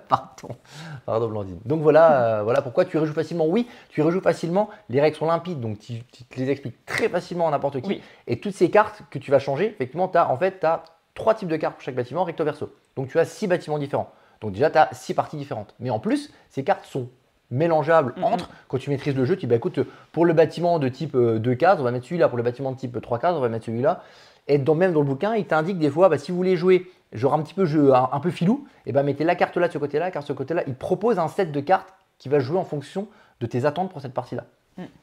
Pardon Blandine. Donc voilà, voilà pourquoi tu y rejoues facilement. Oui, tu y rejoues facilement, les règles sont limpides, donc tu te les expliques très facilement à n'importe qui. Oui. Et toutes ces cartes que tu vas changer, effectivement, tu as 3 types de cartes pour chaque bâtiment, recto verso. Donc tu as 6 bâtiments différents. Donc déjà, tu as 6 parties différentes. Mais en plus, ces cartes sont mélangeables entre. Quand tu maîtrises le jeu, tu dis, bah, écoute, pour le bâtiment de type 2 cases, on va mettre celui-là. Pour le bâtiment de type 3 cases, on va mettre celui-là. Et même dans le bouquin, il t'indique des fois, bah, si vous voulez jouer genre un petit peu jeu un peu filou, et ben mettez la carte là de ce côté-là, la carte de ce côté-là. Il propose un set de cartes qui va jouer en fonction de tes attentes pour cette partie-là.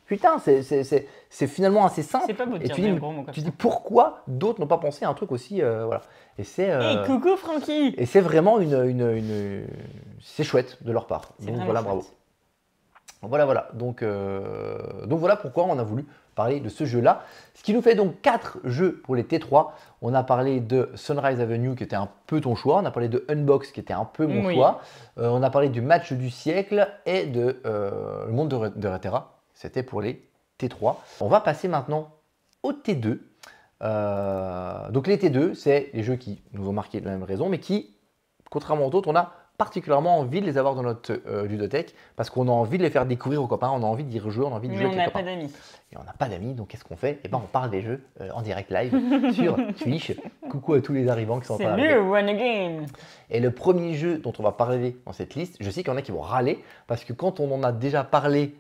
Putain, c'est finalement assez simple. C'est pas beau de et dire tu des dis, gros mots comme ça. dis pourquoi d'autres n'ont pas pensé à un truc aussi. Voilà. Et c'est. Hey, coucou Francky. Et c'est vraiment c'est chouette de leur part. C'est Donc vraiment voilà, chouette. bravo. Voilà. Donc voilà pourquoi on a voulu parler de ce jeu-là. Ce qui nous fait donc 4 jeux pour les T3. On a parlé de Sunrise Avenue qui était un peu ton choix. On a parlé de Unbox qui était un peu mon choix. On a parlé du match du siècle et de le monde de Reterra. C'était pour les T3. On va passer maintenant au T2. Donc les T2, c'est les jeux qui nous ont marqué de la même raison, mais qui, contrairement aux autres, on a particulièrement envie de les avoir dans notre ludothèque parce qu'on a envie de les faire découvrir aux copains, on a envie d'y rejouer, on a envie de jouer avec les copains. Mais on n'a pas d'amis. Et on n'a pas d'amis, donc qu'est-ce qu'on fait? Eh ben, on parle des jeux en direct live sur Twitch. Coucou à tous les arrivants qui sont en train d'arriver. C'est le One Again. Et le premier jeu dont on va parler dans cette liste, je sais qu'il y en a qui vont râler parce que quand on en a déjà parlé.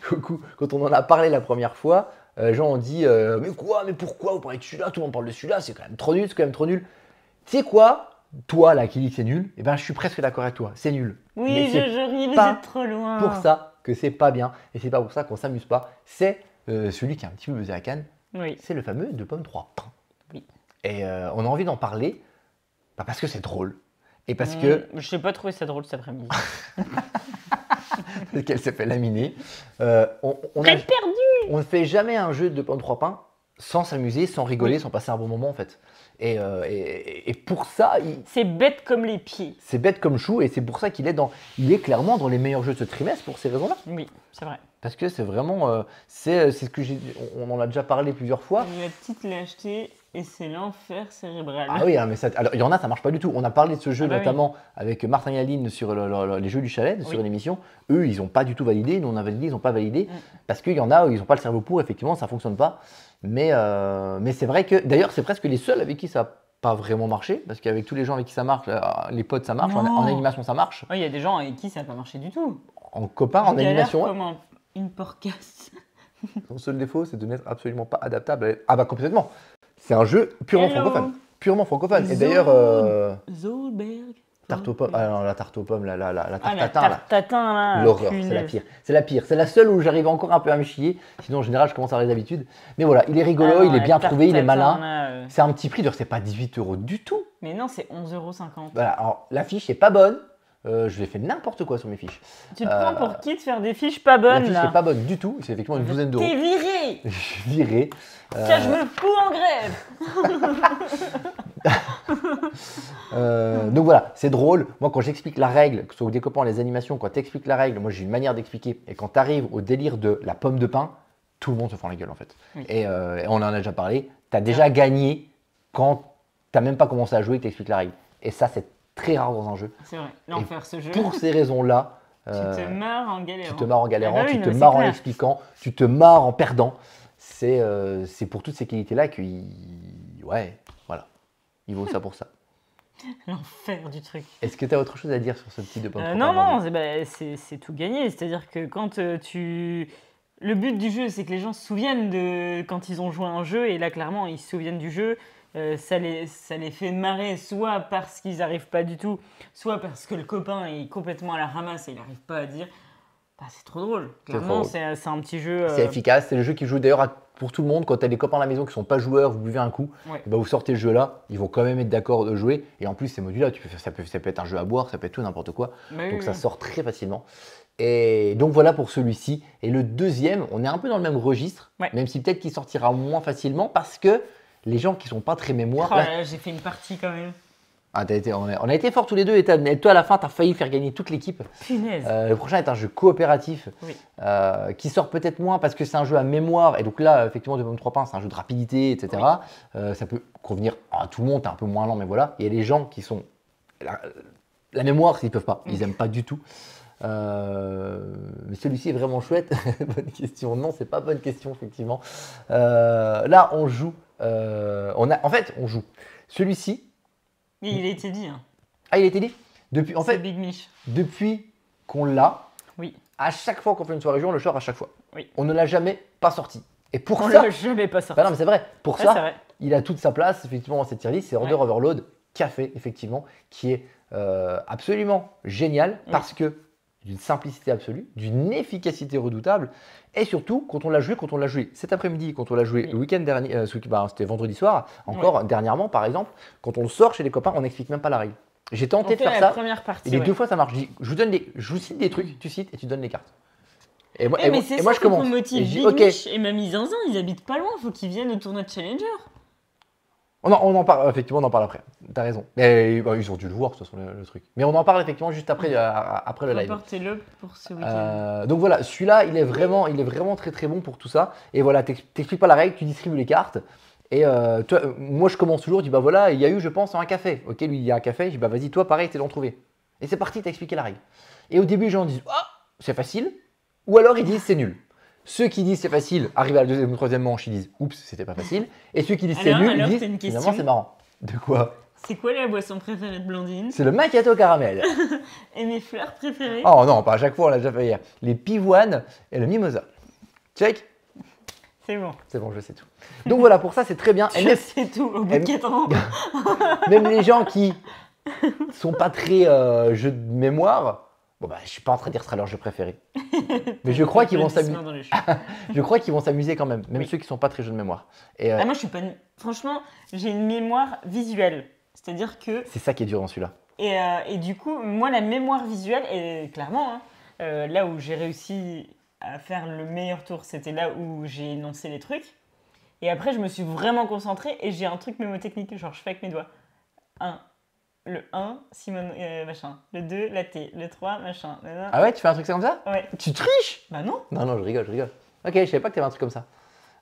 Coucou, quand on en a parlé la première fois, les gens ont dit mais pourquoi vous parlez de celui-là? Tout le monde parle de celui-là, c'est quand même trop nul, c'est quand même trop nul. Tu sais quoi? Toi là qui dis que c'est nul, eh ben, je suis presque d'accord avec toi, c'est nul. Oui, je ris, vous êtes trop loin. Pour ça que c'est pas bien et c'est pas pour ça qu'on s'amuse pas. C'est celui qui a un petit peu buzzé à Cannes. Oui. C'est le fameux de Pomme 3. Oui. Et on a envie d'en parler parce que c'est drôle. Et parce que. Je n'ai pas trouvé ça drôle cet après-midi. Parce qu'elle s'est fait laminer. On ne fait jamais un jeu de Pomme 3 pains sans s'amuser, sans rigoler, sans passer un bon moment en fait. Et pour ça, c'est bête comme les pieds. C'est bête comme chou et c'est pour ça qu'il est clairement dans les meilleurs jeux de ce trimestre pour ces raisons-là. Oui, c'est vrai. Parce que c'est vraiment, c'est ce que on en a déjà parlé plusieurs fois. La petite l'a acheté et c'est l'enfer cérébral. Ah oui, hein, mais alors il y en a, ça marche pas du tout. On a parlé de ce jeu Ah bah notamment avec Martin Yaline sur les jeux du chalet, sur Oui. une émission. Eux, ils n'ont pas du tout validé. Nous, on a validé, ils n'ont pas validé. Mm. Parce qu'il y en a, ils n'ont pas le cerveau pour, effectivement, ça fonctionne pas. Mais c'est vrai que, d'ailleurs, c'est presque les seuls avec qui ça n'a pas vraiment marché. Parce qu'avec tous les gens avec qui ça marche, les potes, ça marche. En Non. animation, ça marche. Il y a des gens avec qui ça n'a pas marché du tout. En copain, en Je galère animation, ouais. comme une porcasse. Son seul défaut, c'est de n'être absolument pas adaptable. Ah bah complètement. C'est un jeu purement Hello. francophone. Purement francophone. Et Zone. d'ailleurs, Zollberg. tarte aux pommes. Ah non, la tarte aux pommes, la Ah, la tarte tatin, là. tarte tatin, là. L'horreur, c'est la punaise. pire. C'est la pire. C'est la seule où j'arrive encore un peu à me chier. Sinon, en général, je commence à avoir les habitudes. Mais voilà, il est rigolo, Ah non, il est la bien tarte trouvé, il est tatin, malin. là, C'est un petit prix, d'ailleurs, c'est pas 18 € du tout. Mais non, c'est 11,50 €. Voilà, alors l'affiche est pas bonne. Je vais faire n'importe quoi sur mes fiches. Tu te prends pour qui de faire des fiches pas bonnes, L'affiche là? est pas bonne du tout. C'est effectivement une douzaine d'euros. T'es viré. Je suis viré. Tiens, je me fous en grève. Donc voilà, c'est drôle. Moi, quand j'explique la règle, que ce soit des copains, les animations, quand tu expliques la règle, moi j'ai une manière d'expliquer. Et quand tu arrives au délire de la pomme de pain, tout le monde se fend la gueule en fait. Oui. Et on en a déjà parlé. Tu as déjà gagné quand tu n'as même pas commencé à jouer et que tu expliques la règle. Et ça, c'est très rare dans un jeu. C'est vrai, l'enfer ce jeu. Pour ces raisons-là, Tu te marres en galérant. tu te marres en galérant, Ah bah oui, tu te non, c'est marres en clair. expliquant, tu te marres en perdant. C'est pour toutes ces qualités-là ouais, voilà, il vaut ça pour ça. L'enfer du truc. Est-ce que tu as autre chose à dire sur ce type de pomme Non, non, c'est tout gagné. C'est-à-dire que quand le but du jeu, c'est que les gens se souviennent de quand ils ont joué à un jeu, et là, clairement, ils se souviennent du jeu. Ça les fait marrer, soit parce qu'ils n'arrivent pas du tout, soit parce que le copain est complètement à la ramasse et il n'arrive pas à dire. Bah, c'est trop drôle. Clairement, trop c'est un petit jeu. C'est efficace, c'est le jeu qui joue d'ailleurs pour tout le monde. Quand tu as des copains à la maison qui ne sont pas joueurs, vous buvez un coup, Ouais. bah vous sortez le jeu là, ils vont quand même être d'accord de jouer. Et en plus, c'est modulable, ça peut être un jeu à boire, ça peut être tout n'importe quoi. Bah oui, Donc ça oui. sort très facilement. Et donc voilà pour celui-ci. Et le deuxième, on est un peu dans le même registre, Ouais. même si peut-être qu'il sortira moins facilement parce que les gens qui sont pas très mémoire. Oh là- là là, j'ai fait une partie quand même. Ah, on a été forts tous les deux et toi à la fin, tu as failli faire gagner toute l'équipe. Punaise. Le prochain est un jeu coopératif Oui. qui sort peut-être moins parce que c'est un jeu à mémoire. Et donc là, effectivement, de Pommes 3 pains, c'est un jeu de rapidité, etc. Ça peut convenir à tout le monde, t'es un peu moins lent, mais voilà. Il y a des gens qui sont. La mémoire, ils peuvent pas, ils n'aiment pas du tout. Mais celui-ci est vraiment chouette. Bonne question. Non, c'est pas bonne question, effectivement. Là, on joue. En fait, on joue. Celui-ci. Mais il a été dit. Hein. Ah, il a été dit depuis, en C'est fait, Big Mich. depuis qu'on l'a, Oui. à chaque fois qu'on fait une soirée jeu, on le sort à chaque fois. Oui. On ne l'a jamais pas sorti. Et pour On ça, l'a jamais pas sorti. bah non, mais c'est vrai, pour Ouais, ça, c'est vrai. il a toute sa place effectivement dans cette tier list. C'est Order Ouais. Overload qui a fait effectivement, qui est absolument génial parce que d'une simplicité absolue, d'une efficacité redoutable et surtout quand on l'a joué cet après-midi, quand on l'a joué Oui. le week-end dernier, c'était vendredi soir, encore dernièrement par exemple, quand on le sort chez les copains, on n'explique même pas la règle. J'ai On tenté de fait faire la ça. première partie. Et les ouais. deux fois ça marche. Je vous cite des trucs, tu cites et tu donnes les cartes. Et moi, Eh, mais c'est ça je qu'il faut commence. motiver. Et je dis, Big ok. Mich et Mamie Zinzin, ils habitent pas loin, faut qu'ils viennent au tournoi de Challenger. On en parle, effectivement, on en parle après. T'as raison. Mais, bah, ils ont dû le voir, de toute façon, le truc. Mais on en parle effectivement juste après, après le live. Reportez-le pour ce week-end. Donc voilà, celui-là, il est vraiment très très bon pour tout ça. Et voilà, t'expliques pas la règle, tu distribues les cartes. Et toi, moi, je commence toujours, je dis bah voilà, il y a eu, je pense, un café. Ok, lui, il y a un café. Je dis bah vas-y, toi, pareil, t'es d'en trouver. Et c'est parti, t'as expliqué la règle. Et au début, les gens disent ah, c'est facile. Ou alors ils disent c'est nul. Ceux qui disent c'est facile arrivent à la deuxième ou troisième manche, ils disent oups, c'était pas facile. Et ceux qui disent c'est nul, Alors, ils t'as une disent finalement question. c'est marrant. De quoi? C'est quoi la boisson préférée de Blandine? C'est le macchiato caramel. Et mes fleurs préférées? Oh non, pas à chaque fois, on l'a déjà fait hier. Les pivoines et le mimosa. Check. C'est bon. C'est bon, je sais tout. Donc voilà, pour ça, c'est très bien. Et Je même, sais tout, au bout et- de 4 ans. même les gens qui sont pas très jeux de mémoire, bon bah, je suis pas en train de dire que ce sera leur jeu préféré. Mais je crois qu'ils vont s'amuser. Applaudissements dans les cheveux. Je crois qu'ils vont s'amuser quand même, même Oui. ceux qui sont pas très jeux de mémoire. Et Ah, moi, je suis pas. Franchement, j'ai une mémoire visuelle. C'est-à-dire que. c'est ça qui est dur dans celui-là. Et du coup, moi, la mémoire visuelle, et clairement, hein, là où j'ai réussi à faire le meilleur tour, c'était là où j'ai énoncé les trucs. Et après, je me suis vraiment concentrée et j'ai un truc mémotechnique, genre je fais avec mes doigts. 1, Le 1, Simone, machin. Le 2, latte. Le 3, machin. Ah ouais, tu fais un truc comme ça? Ouais. Tu triches? Bah non. Non, je rigole, je rigole. Ok, je savais pas que t'avais un truc comme ça.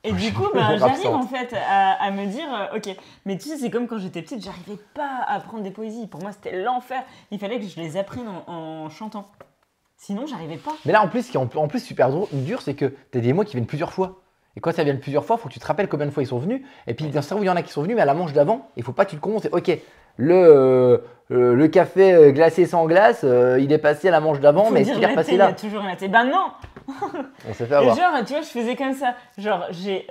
Et du coup, bah, j'arrive en fait à me dire, ok, mais tu sais, c'est comme quand j'étais petite, j'arrivais pas à apprendre des poésies. Pour moi, c'était l'enfer. Il fallait que je les apprenne en chantant. Sinon, j'arrivais pas. Mais là, en plus, ce qui est en plus super dur, c'est que t'as des mots qui viennent plusieurs fois. Et quand ça vient plusieurs fois, il faut que tu te rappelles combien de fois ils sont venus. Et puis, dans ce cerveau, il y en a qui sont venus, mais à la manche d'avant, il faut pas que tu te comptes. Ok, le café glacé sans glace, il est passé à la manche d'avant, mais est-ce qu'il est repassé là? Il y a toujours un latte. Ben non. On s'est fait avoir. Et genre, tu vois, je faisais comme ça. Genre, j'ai,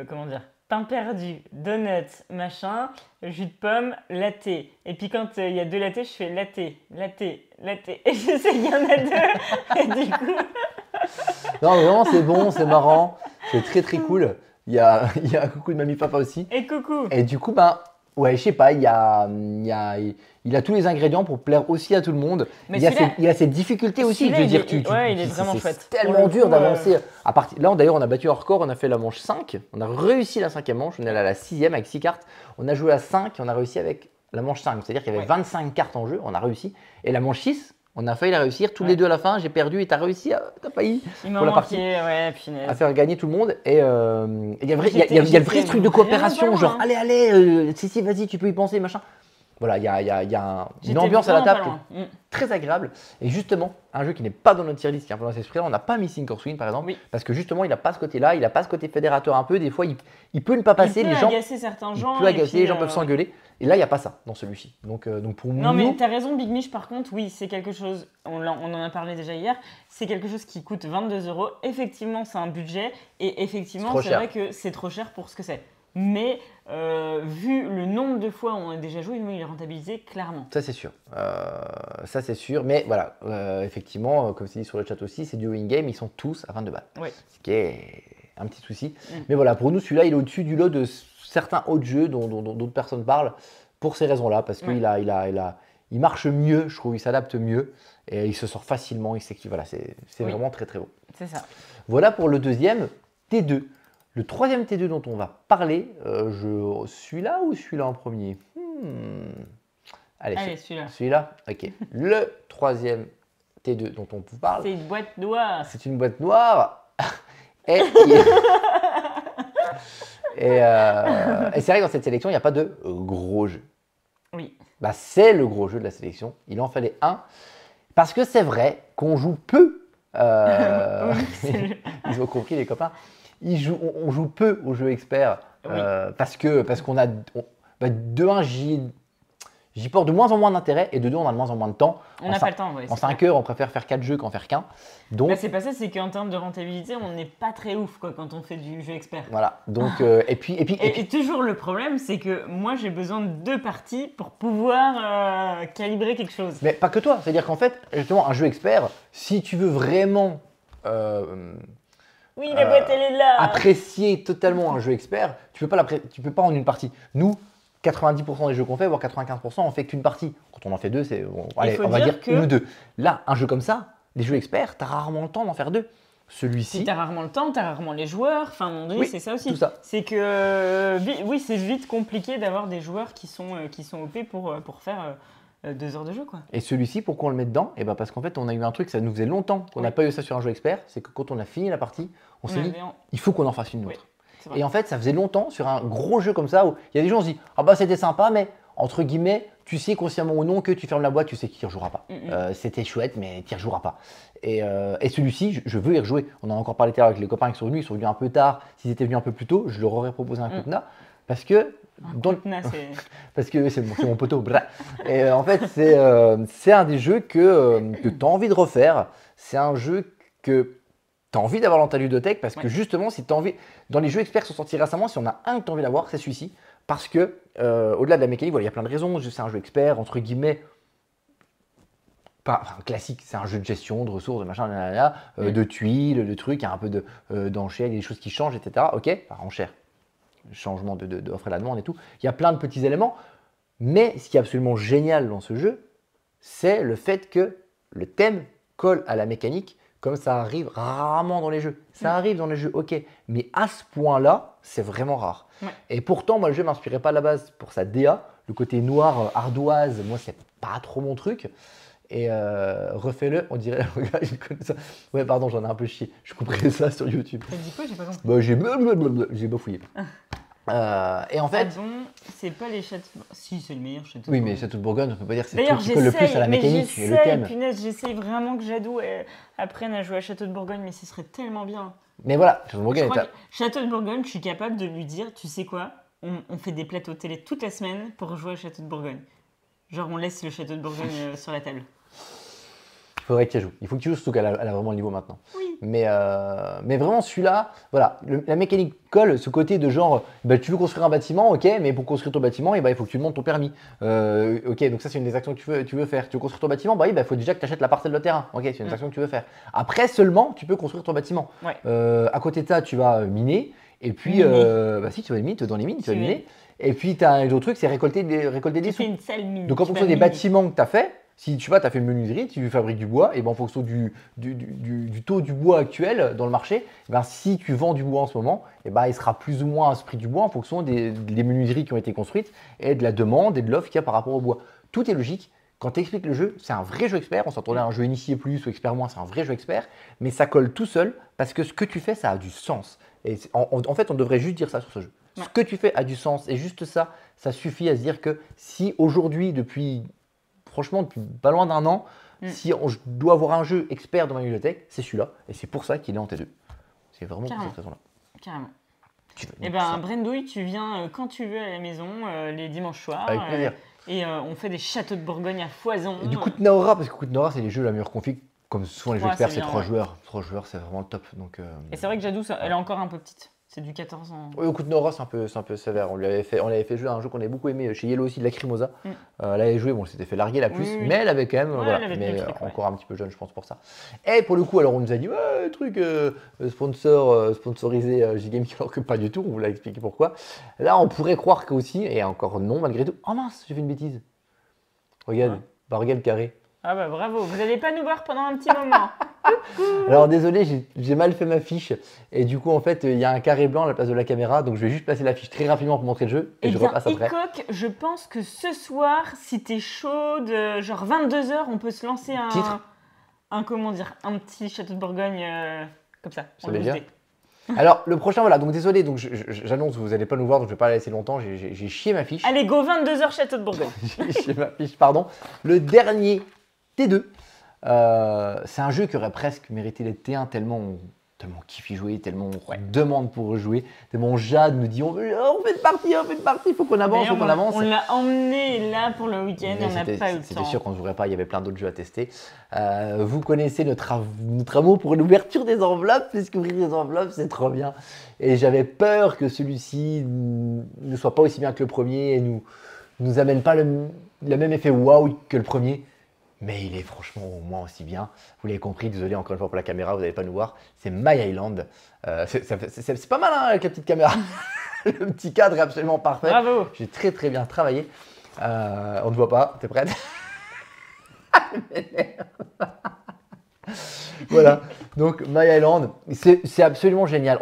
comment dire, pain perdu, donut, machin, jus de pomme, latte. Et puis quand il y a 2 lattés, je fais latte. Et je sais qu'il y en a 2. Et du coup... Non, vraiment, c'est bon, c'est marrant. C'est très cool. Il y a un coucou de mamie papa aussi. Et coucou. Et du coup, ben, ouais, je sais pas, il a tous les ingrédients pour plaire aussi à tout le monde. Mais il a ses difficultés aussi. Je veux dire, il est vraiment chouette. C'est tellement dur d'avancer. Là, d'ailleurs, on a battu un record, on a fait la manche 5. On a réussi la 5e manche. On est allé à la 6e avec 6 cartes. On a joué à 5 et on a réussi avec la manche 5. C'est-à-dire qu'il y avait 25 cartes en jeu, on a réussi. Et la manche 6, on a failli la réussir. Tous les deux à la fin, j'ai perdu et t'as réussi, t'as failli. Il m'a manqué, à faire gagner tout le monde. Et il y a le vrai truc de coopération, genre allez, si, vas-y, tu peux y penser, machin. Voilà, il y a une ambiance à la table très agréable. Et justement, un jeu qui n'est pas dans notre tier list, qui est un peu dans cet esprit-là, on n'a pas mis Sink or Swim par exemple, parce que justement, il n'a pas ce côté-là, il n'a pas ce côté fédérateur un peu. Des fois, il peut ne pas passer, les gens. Il peut agacer, les gens peuvent s'engueuler. Et là, il n'y a pas ça dans celui-ci. Donc pour nous. Non, mais tu as raison, Big Mich, par contre, oui, c'est quelque chose, on en a parlé déjà hier, c'est quelque chose qui coûte 22 €. Effectivement, c'est un budget. Et effectivement, c'est vrai que c'est trop cher pour ce que c'est. Mais vu le nombre de fois où on a déjà joué, il est rentabilisé clairement. Ça, c'est sûr. Mais voilà, effectivement, comme c'est dit sur le chat aussi, c'est du win game, ils sont tous à 22 balles. Oui. Ce qui est un petit souci. Mais voilà, pour nous, celui-là, il est au-dessus du lot de certains autres jeux dont d'autres personnes parlent pour ces raisons-là, parce qu'il il marche mieux, je trouve, il s'adapte mieux et il se sort facilement. Voilà, c'est vraiment très beau. C'est ça. Voilà pour le deuxième T2. Le troisième T2 dont on va parler, celui-là ou celui-là en premier? Allez, celui-là. Celui-là, ok. Le troisième T2 dont on vous parle. C'est une boîte noire. C'est une boîte noire. Et c'est vrai que dans cette sélection, il n'y a pas de gros jeu. Oui. Bah, c'est le gros jeu de la sélection. Il en fallait un. Parce que c'est vrai qu'on joue peu. Ils ont compris, les copains. On joue peu aux jeux experts parce qu'on a. De un, j'y porte de moins en moins d'intérêt et de deux, on a de moins en moins de temps. On n'a pas le temps, oui. En 5 heures, on préfère faire 4 jeux qu'en faire qu'un. Donc, c'est pas ça, c'est qu'en termes de rentabilité, on n'est pas très ouf quand on fait du jeu expert. Voilà. Donc, et puis, toujours le problème, c'est que moi, j'ai besoin de 2 parties pour pouvoir calibrer quelque chose. Mais pas que toi. C'est-à-dire qu'en fait, justement, un jeu expert, si tu veux vraiment. Oui, la boîte, elle est là. Apprécier totalement un jeu expert, tu peux pas en une partie. Nous, 90% des jeux qu'on fait, voire 95%, on fait qu'une partie. Quand on en fait 2, on va dire 1 ou 2. Là, un jeu comme ça, des jeux experts, tu as rarement le temps d'en faire 2. Celui-ci. Tu as rarement le temps, tu as rarement les joueurs. Enfin, à un moment donné, c'est ça aussi. Tout ça. C'est que, oui, c'est vite compliqué d'avoir des joueurs qui sont OP pour faire 2 heures de jeu, quoi. Et celui-ci, pourquoi on le met dedans? Parce qu'en fait, on a eu un truc, ça nous faisait longtemps qu'on n'a pas eu ça sur un jeu expert. C'est que quand on a fini la partie, on s'est dit, il faut qu'on en fasse une autre. Et en fait, ça faisait longtemps sur un gros jeu comme ça où il y a des gens qui se disent, ah bah c'était sympa, mais entre guillemets, tu sais consciemment ou non que tu fermes la boîte, tu sais qu'il n'y rejouera pas. C'était chouette, mais tu n'y rejoueras pas. Et celui-ci, je veux y rejouer. On en a encore parlé tout à l'heure avec les copains qui sont venus. Ils sont venus un peu tard. S'ils étaient venus un peu plus tôt, je leur aurais proposé un Kutna. Parce que. Parce que c'est mon poteau. Et en fait, c'est un des jeux que tu as envie de refaire. C'est un jeu que tu as envie d'avoir dans ta ludothèque. Parce que justement, si tu as envie. Dans les jeux experts qui sont sortis récemment, si on a un que tu as envie d'avoir, c'est celui-ci. Parce que, au-delà de la mécanique, il y a plein de raisons. C'est un jeu expert, entre guillemets. Classique, c'est un jeu de gestion, de ressources, de machin, de tuiles, de trucs, il y a un peu d'enchères, il y a des choses qui changent, etc. Ok, enchères, changement d'offre et la demande et tout. Il y a plein de petits éléments, mais ce qui est absolument génial dans ce jeu, c'est le fait que le thème colle à la mécanique, comme ça arrive rarement dans les jeux. Ça arrive dans les jeux, ok, mais à ce point-là, c'est vraiment rare. Et pourtant, moi, le jeu ne m'inspirait pas à la base pour sa DA. le côté noir, ardoise, moi, c'est pas trop mon truc. Et refais-le, on dirait. Regarde, je connais ça. Ouais, pardon, j'en ai un peu chié. Je couperai ça sur YouTube. T'as dit quoi? J'ai pas compris. Bah, j'ai bafouillé. Et en fait. Ah bon, c'est pas les châteaux. Si, c'est le meilleur château. Oui, mais château de Bourgogne, on peut pas dire que c'est le D'ailleurs, truc qui colle le plus à la mécanique et le thème. Punaise, j'essaye vraiment que Jadou apprenne à jouer à Château de Bourgogne, mais ce serait tellement bien. Mais voilà, Château de Bourgogne. Château de Bourgogne, je suis capable de lui dire, tu sais quoi, on fait des plateaux télé toute la semaine pour jouer à Château de Bourgogne. Genre, on laisse le Château de Bourgogne sur la table. Il faudrait qu'elle joue. Il faut que tu joues, surtout qu'elle a vraiment le niveau maintenant. Oui. Mais vraiment, celui-là, voilà, la mécanique colle, ce côté de genre, bah, tu veux construire un bâtiment, ok, mais pour construire ton bâtiment, il faut que tu demandes ton permis. Ok, donc ça, c'est une des actions que tu veux faire. Tu veux construire ton bâtiment, il faut déjà que tu achètes la parcelle de terrain. Ok, c'est une action que tu veux faire. Après seulement, tu peux construire ton bâtiment. Ouais. À côté de ça, tu vas miner. Et puis, si, tu vas miner, dans les mines, tu vas miner. Et puis, tu as un autre truc, c'est récolter des sous. Une sale mine. Donc, en fonction des bâtiments que tu as fait, si tu as fait une menuiserie, tu fabriques du bois, et en fonction du taux du bois actuel dans le marché, si tu vends du bois en ce moment, il sera plus ou moins à ce prix du bois en fonction des menuiseries qui ont été construites et de la demande et de l'offre qu'il y a par rapport au bois. Tout est logique. Quand tu expliques le jeu, c'est un vrai jeu expert. On s'entendait à un jeu initié plus ou expert moins, c'est un vrai jeu expert, mais ça colle tout seul parce que ce que tu fais, ça a du sens. Et en fait, on devrait juste dire ça sur ce jeu. Ouais. Ce que tu fais a du sens et juste ça, ça suffit à se dire que si aujourd'hui, depuis pas loin d'un an, si je dois avoir un jeu expert dans ma bibliothèque, c'est celui-là. Et c'est pour ça qu'il est en T2. C'est vraiment pour cette raison-là. Carrément. Et Brendouille, tu viens quand tu veux à la maison, les dimanches soirs. Avec plaisir. Et on fait des châteaux de Bourgogne à foison. Et du coup de Naora, parce que coup de Naora, c'est les jeux la meilleure config. Comme souvent les jeux experts, c'est 3 joueurs. 3 joueurs, c'est vraiment le top. Donc, Et c'est vrai que Jadou, elle est encore un peu petite. C'est du 14 ans. Oui, au coup de Nora, c'est un peu sévère. On l'avait fait jouer à un jeu qu'on avait beaucoup aimé chez Yellow aussi, de Lacrimosa. Elle avait joué, elle s'était fait larguer la puce, mais elle avait quand même, mais encore un petit peu jeune, je pense, pour ça. Et pour le coup, alors on nous a dit, truc sponsorisé Gigame, alors que pas du tout, on vous l'a expliqué pourquoi. Là, on pourrait croire qu'aussi, et encore non, malgré tout. Oh mince, j'ai fait une bêtise. Regarde, regarde le carré. Ah bah bravo, vous n'allez pas nous voir pendant un petit moment. Alors désolé, j'ai mal fait ma fiche et du coup en fait il y a un carré blanc à la place de la caméra, donc je vais juste placer la fiche très rapidement pour montrer le jeu et je repasse après. Icoc, je pense que ce soir, si t'es chaude, genre 22h, on peut se lancer un petit château de Bourgogne comme ça. Ça veut dire. Alors le prochain, voilà, donc désolé, donc j'annonce, vous n'allez pas nous voir, donc je vais pas la laisser longtemps, j'ai chié ma fiche. Allez, go 22h château de Bourgogne. J'ai chié ma fiche, pardon. Le dernier T2. C'est un jeu qui aurait presque mérité d'être T1 tellement on kiffe y jouer, tellement on demande pour jouer, tellement Jade nous dit on fait une partie, il faut qu'on avance, On l'a emmené là pour le week-end, on n'a pas eu le temps. C'était sûr qu'on ne jouerait pas, il y avait plein d'autres jeux à tester. Vous connaissez notre amour pour l'ouverture des enveloppes, puisqu'ouvrir des enveloppes c'est trop bien. Et j'avais peur que celui-ci ne soit pas aussi bien que le premier et nous amène pas le même effet waouh que le premier. Mais il est franchement au moins aussi bien. Vous l'avez compris, désolé encore une fois pour la caméra, vous n'allez pas nous voir. C'est My Island. C'est pas mal hein, avec la petite caméra. Le petit cadre est absolument parfait. Bravo. J'ai très très bien travaillé. On ne voit pas, t'es prête? Voilà, donc My Island, c'est absolument génial.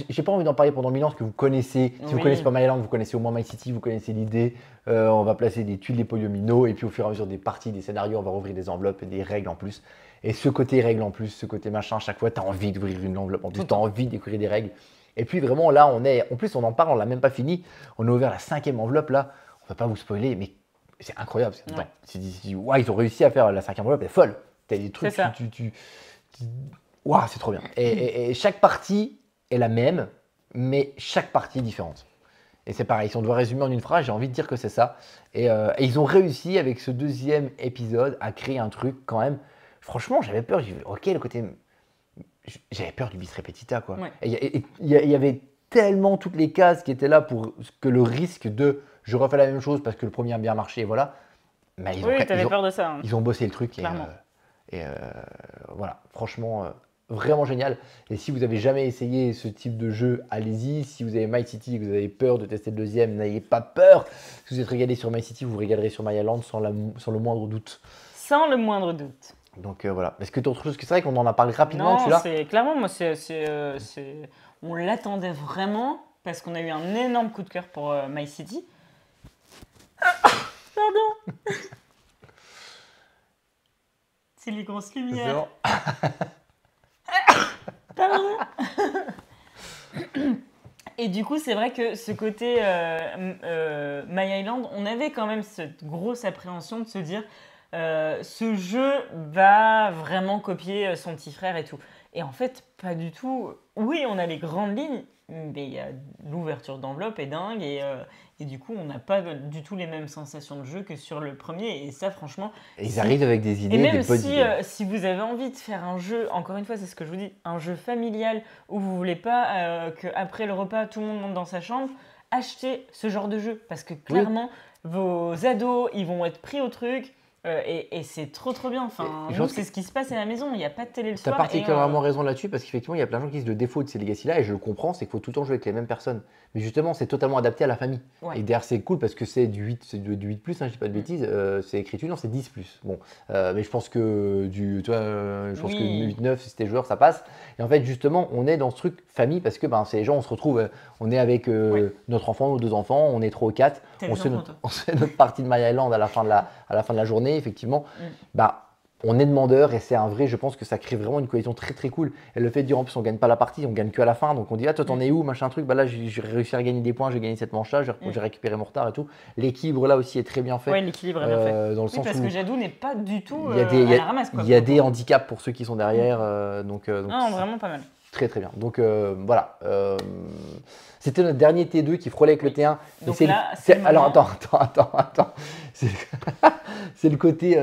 J'ai pas envie d'en parler pendant 1000 ans parce que vous connaissez. Si vous connaissez pas My Island, vous connaissez au moins My City, vous connaissez l'idée. On va placer des tuiles, des polyomino, et puis au fur et à mesure des parties, des scénarios, on va rouvrir des enveloppes et des règles en plus. Et ce côté règles en plus, ce côté machin, chaque fois, tu as envie d'ouvrir une enveloppe en plus, tu as envie découvrir des règles. Et puis vraiment là, en plus on en parle, on l'a même pas fini. On a ouvert la 5e enveloppe là. On va pas vous spoiler, mais c'est incroyable. Ils ont réussi à faire la 5e enveloppe, elle est folle. T'as des trucs, waouh, c'est trop bien. Et chaque partie est la même, mais chaque partie est différente. Et c'est pareil, si on doit résumer en une phrase, j'ai envie de dire que c'est ça. Et ils ont réussi avec ce 2e épisode à créer un truc quand même. Franchement, j'avais peur. Le côté, j'avais peur du bis repetita quoi. Ouais. Il y avait tellement toutes les cases qui étaient là pour que le risque de je refais la même chose parce que le premier a bien marché, voilà. Mais t'avais peur de ça. Hein. Ils ont bossé le truc. Et voilà, franchement, vraiment génial. Et si vous n'avez jamais essayé ce type de jeu, allez-y. Si vous avez My City et que vous avez peur de tester le 2e, n'ayez pas peur. Si vous êtes régalé sur My City, vous vous régalerez sur My Island sans le moindre doute. Sans le moindre doute. Donc voilà. Est-ce que tu as autre chose que c'est vrai qu'on en a parlé rapidement celui-là? Non, clairement, moi, on l'attendait vraiment parce qu'on a eu un énorme coup de cœur pour My City. Pardon. C'est les grosses lumières. Pardon. Et du coup, c'est vrai que ce côté My Island, on avait quand même cette grosse appréhension de se dire ce jeu va vraiment copier son petit frère et tout. Et en fait, pas du tout. Oui, on a les grandes lignes, mais il y a l'ouverture d'enveloppe est dingue et du coup, on n'a pas du tout les mêmes sensations de jeu que sur le premier. Et ça, franchement. Et ils arrivent avec des idées, et même des bonnes idées. si vous avez envie de faire un jeu, encore une fois, c'est ce que je vous dis, un jeu familial où vous voulez pas qu'après le repas, tout le monde monte dans sa chambre, achetez ce genre de jeu. Parce que clairement, vos ados, ils vont être pris au truc. Et c'est trop bien. Enfin, nous, c'est ce qui se passe à la maison. Il n'y a pas de télé le soir. Tu as particulièrement raison là-dessus parce qu'effectivement, il y a plein de gens qui disent le défaut de ces Legacy-là et je le comprends, c'est qu'il faut tout le temps jouer avec les mêmes personnes. Mais justement, c'est totalement adapté à la famille. Ouais. Et derrière, c'est cool parce que c'est du 8, c'est du 8+, hein, je dis pas de bêtises, c'est écrit dessus, non, c'est 10+. Bon, mais je pense que je pense que 8-9, si c'était joueur, ça passe. Et en fait, justement, on est dans ce truc famille parce que c'est les gens, on se retrouve, on est avec notre enfant, nos 2 enfants, on est 3 ou 4, on se fait notre partie de My Island à la fin de la journée, effectivement. On est demandeur et c'est un vrai, je pense que ça crée vraiment une cohésion très très cool. Et le fait de dire en plus on gagne pas la partie, on gagne que à la fin, donc on dit toi t'en es où, machin truc, là j'ai réussi à gagner des points, j'ai gagné cette manche là, j'ai récupéré mon retard et tout. L'équilibre là aussi est très bien fait. Ouais, l'équilibre est bien fait. Dans le sens parce où que Jadou n'est pas du tout à la ramasse. Il y a des handicaps pour ceux qui sont derrière, donc non, vraiment pas mal. Très très bien. Donc voilà. C'était notre dernier T2 qui frôlait avec le T1. Donc là, alors attends. C'est le côté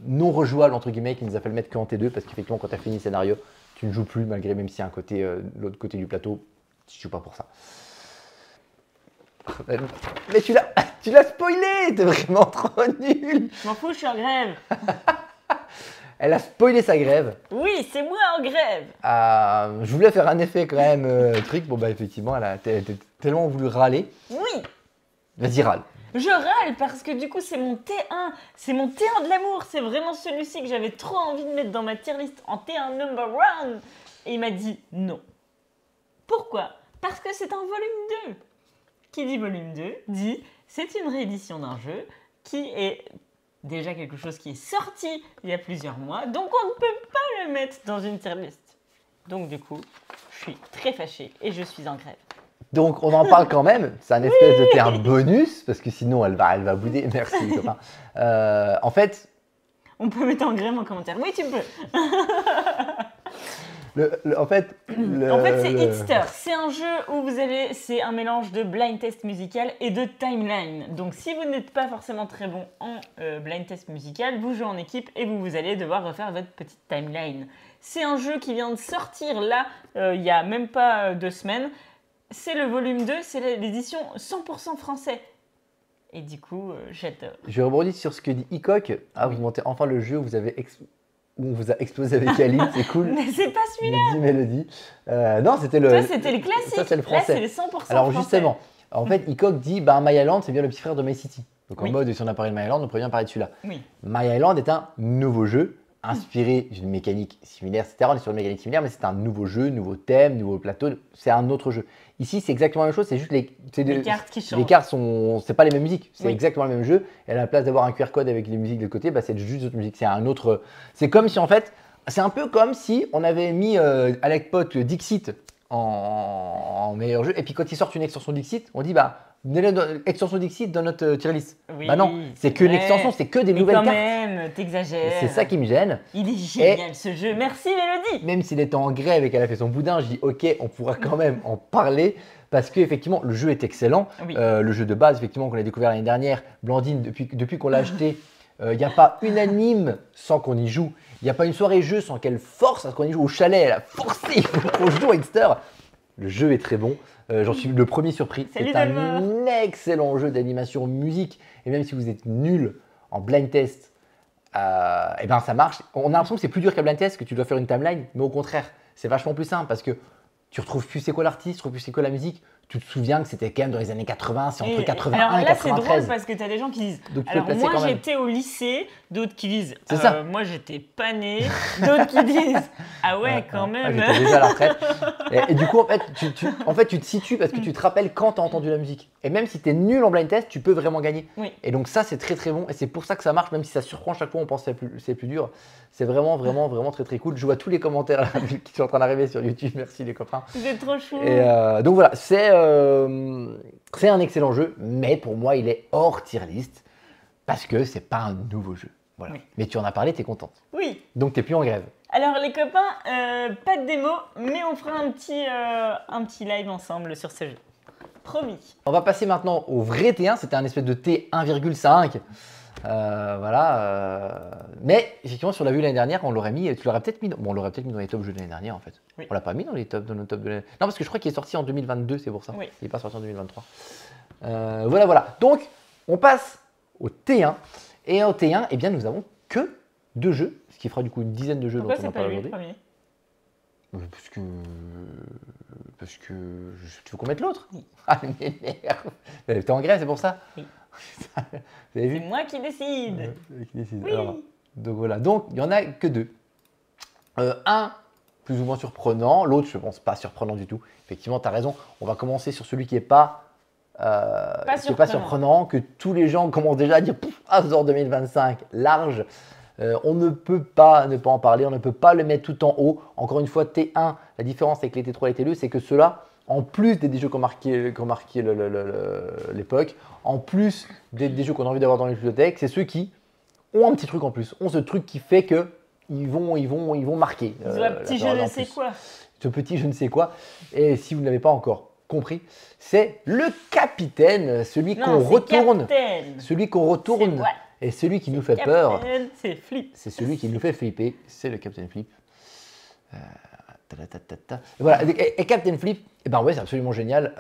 non rejouable entre guillemets qui nous a fait le mettre qu'en T2 parce qu'effectivement quand tu as fini le scénario, tu ne joues plus malgré même s'il y a un côté l'autre côté du plateau, tu ne joues pas pour ça. Mais tu l'as spoilé, t'es vraiment trop nul. Je m'en fous, je suis en grève. Elle a spoilé sa grève. Oui, c'est moi en grève. Je voulais faire un effet quand même truc. Bon effectivement, elle a tellement voulu râler. Oui. Vas-y, râle. Je râle parce que du coup c'est mon T1. C'est mon T1 de l'amour. C'est vraiment celui-ci que j'avais trop envie de mettre dans ma tier list en T1 number 1. Et il m'a dit non. Pourquoi? Parce que c'est un volume 2. Qui dit volume 2 dit c'est une réédition d'un jeu qui est déjà quelque chose qui est sorti il y a plusieurs mois, donc on ne peut pas le mettre dans une tier list. Donc du coup, je suis très fâchée et je suis en grève. Donc on en parle quand même, c'est un espèce de terme bonus, parce que sinon elle va bouder. Merci les copains. En fait... On peut mettre en grève en commentaire. Oui, tu peux. En fait, c'est Hitster. C'est un jeu où c'est un mélange de blind test musical et de timeline. Donc, si vous n'êtes pas forcément très bon en blind test musical, vous jouez en équipe et vous allez devoir refaire votre petite timeline. C'est un jeu qui vient de sortir là, il n'y a même pas 2 semaines. C'est le volume 2, c'est l'édition 100% français. Et du coup, j'adore. Je rebondis sur ce que dit Hickok. Vous montez enfin le jeu, où on vous a explosé avec Aline, c'est cool. Mais c'est pas celui-là. Mélodie. Non, c'était le. Ça, c'était le classique. Ça, c'est le français. Là, c'est les 100% Alors français. justement, en fait, Hickok dit My Island, c'est bien le petit frère de My City. Donc en mode, si on a parlé de My Island, on prévient parler de celui-là. Oui. My Island est un nouveau jeu inspiré d'une mécanique similaire, etc. On est sur une mécanique similaire, mais c'est un nouveau jeu, nouveau thème, nouveau plateau. C'est un autre jeu. Ici, c'est exactement la même chose, c'est juste les cartes qui changent. Les cartes c'est pas les mêmes musiques, c'est exactement le même jeu. Et à la place d'avoir un QR code avec les musiques de côté, c'est juste d'autres musiques. C'est un autre. C'est comme si en fait, c'est un peu comme si on avait mis à l'époque Dixit en meilleur jeu, et puis quand ils sortent une extension Dixit, on dit extension Dixit dans notre tier list. Oui, non, c'est que une extension, c'est que des nouvelles cartes. Quand même, t'exagères. C'est ça qui me gêne. Il est génial ce jeu. Merci Mélodie. Même s'il était en grève et qu'elle a fait son boudin, je dis ok, on pourra quand même en parler parce que effectivement le jeu est excellent. Oui. Le jeu de base, effectivement, qu'on a découvert l'année dernière, Blandine, depuis qu'on l'a acheté, il n'y a pas une anime sans qu'on y joue. Il n'y a pas une soirée jeu sans qu'elle force à ce qu'on y joue. Au chalet, elle a forcé, il faut qu'on joue à Hitster. Le jeu est très bon. J'en suis le premier surpris. C'est un excellent jeu d'animation musique. Et même si vous êtes nul en blind test, ça marche. On a l'impression que c'est plus dur qu'un blind test, que tu dois faire une timeline. Mais au contraire, c'est vachement plus simple parce que tu retrouves plus c'est quoi l'artiste, tu retrouves plus c'est quoi la musique. tu te souviens que c'était quand même dans les années 80, c'est entre 81 alors et là, c'est 93. drôle parce que tu as des gens qui disent Donc, tu peux alors placer moi quand même. j'étais au lycée, d'autres qui disent C'est ça. moi j'étais pas né, d'autres qui disent ah ouais, quand même. J'étais déjà à la retraite. Et du coup, en fait, tu te situes parce que tu te rappelles quand tu as entendu la musique. Et même si tu es nul en blind test, tu peux vraiment gagner. Oui. Et donc ça, c'est très très bon. Et c'est pour ça que ça marche, même si ça surprend chaque fois, on pense que c'est plus dur. C'est vraiment, vraiment, vraiment très très cool. Je vois tous les commentaires là, qui sont en train d'arriver sur YouTube. Merci les copains. C'est trop chou. Et donc voilà, c'est un excellent jeu, mais pour moi, il est hors tier list parce que c'est pas un nouveau jeu. Voilà. Oui. Mais tu en as parlé, tu es contente. Oui. Donc tu n'es plus en grève. Alors les copains, pas de démo, mais on fera un petit live ensemble sur ce jeu. Promis. On va passer maintenant au vrai T1. C'était un espèce de T1,5. Voilà. Mais effectivement, sur la vue l'année dernière, on l'aurait mis. Tu l'aurais peut-être mis. Bon, on l'aurait peut-être mis dans les top jeux de l'année dernière en fait. Oui. On l'a pas mis dans nos top de l'année. Non, parce que je crois qu'il est sorti en 2022, c'est pour ça. Oui. Il n'est pas sorti en 2023. Voilà. Donc, on passe au T1. Et au T1, eh bien, nous avons que 2 jeux, ce qui fera du coup une dizaine de jeux Pourquoi dont on c'est en pas parle lui le aujourd'hui. premier? Parce que tu veux qu'on mette l'autre? Ah, mais merde. T'es en grève, c'est pour ça? Oui. Vous avez vu? C'est moi qui décide. Qui décide. Oui. Alors, donc voilà, donc il n'y en a que 2. Un plus ou moins surprenant, l'autre je pense pas surprenant du tout. Effectivement, tu as raison, on va commencer sur celui qui n'est pas surprenant, que tous les gens commencent déjà à dire Azor 2025, large. On ne peut pas ne pas en parler, on ne peut pas le mettre tout en haut. Encore une fois, T1, la différence avec les T3 et les T2, c'est que ceux-là, en plus des jeux qui ont marqué l'époque, en plus des jeux qu'on a envie d'avoir dans les bibliothèques, c'est ceux qui ont un petit truc en plus, ont ce truc qui fait que ils vont marquer. Ils ont un petit je ne sais quoi. Ce petit je ne sais quoi. Et si vous ne l'avez pas encore compris, c'est le capitaine, celui qu'on retourne. Celui qu'on retourne. Et celui qui nous fait peur. C'est Flip. C'est celui qui nous fait flipper. C'est le Captain Flip. Voilà. Et Captain Flip, eh ben ouais, c'est absolument génial.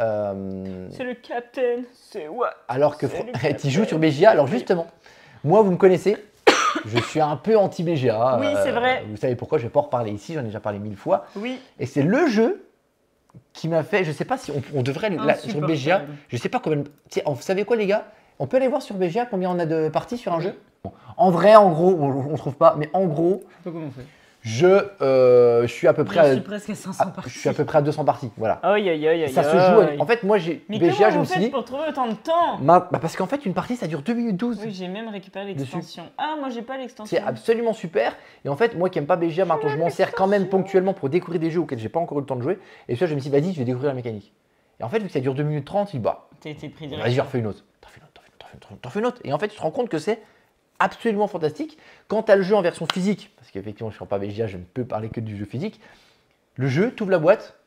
C'est le Captain, c'est what? Alors que tu joues sur BGA. Alors justement, moi vous me connaissez, je suis un peu anti BGA. Oui, c'est vrai. Vous savez pourquoi, je ne vais pas en reparler ici, j'en ai déjà parlé 1000 fois. Oui. Et c'est le jeu qui m'a fait, je ne sais pas si on devrait, sur BGA, je ne sais pas combien, vous savez quoi les gars? On peut aller voir sur BGA combien on a de parties sur un jeu? Bon, en vrai, en gros, on ne trouve pas, mais en gros, Je sais pas comment on fait. je suis à peu près Je suis presque à 500 parties. Je suis à peu près à 200 parties, voilà. Aïe. Ça se joue. En fait, moi, j'ai Mais BGA, je comment me vous suis dit. faites pour trouver autant de temps? Parce qu'en fait, une partie, ça dure 2 minutes 12. Oui, j'ai même récupéré l'extension. Ah, moi, j'ai pas l'extension. C'est absolument super. Et en fait, moi qui n'aime pas BGA, maintenant, je m'en sers quand même ponctuellement pour découvrir des jeux auxquels j'ai pas encore eu le temps de jouer. Et ça, je me suis dit, vas-y, je vais découvrir la mécanique. Et en fait, vu que ça dure 2 minutes 30, je dis, bah, T'as été pris direct. vas-y, j'en refais une autre. T'en fais une autre. Et en fait, tu te rends compte que c'est absolument fantastique. Quand tu as le jeu en version physique, parce qu'effectivement, je ne suis pas BGA, je ne peux parler que du jeu physique. Le jeu, tu ouvres la boîte,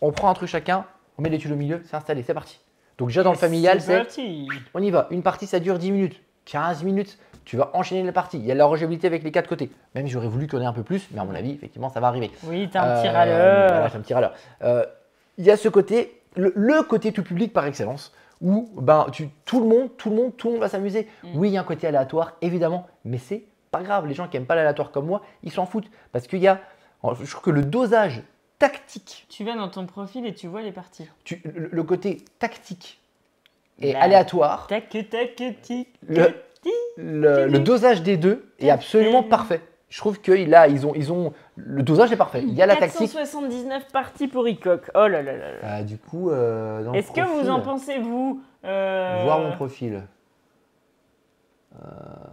on prend un truc chacun, on met les tuiles au milieu, c'est installé, c'est parti. Donc déjà dans le familial, c'est on y va. Une partie, ça dure 10 minutes, 15 minutes. Tu vas enchaîner la partie. Il y a la rejouabilité avec les 4 côtés. Même j'aurais voulu qu'on ait un peu plus, mais à mon avis, effectivement, ça va arriver. Oui, t'as un petit râleur. Voilà, j'ai un petit râleur. Il y a ce côté, le côté tout public par excellence, où ben, tout le monde va s'amuser. Oui, il y a un côté aléatoire, évidemment, mais c'est pas grave. Les gens qui n'aiment pas l'aléatoire comme moi, ils s'en foutent. Parce qu'il y a, je trouve que le dosage tactique. Tu vas dans ton profil et tu vois les parties. Le côté tactique et aléatoire. Le dosage des deux est absolument parfait. Je trouve que le dosage est parfait. Il y a la tactique. 479 parties pour Icoc. Oh là là là. Du coup, est-ce que vous en pensez, vous Voir mon profil.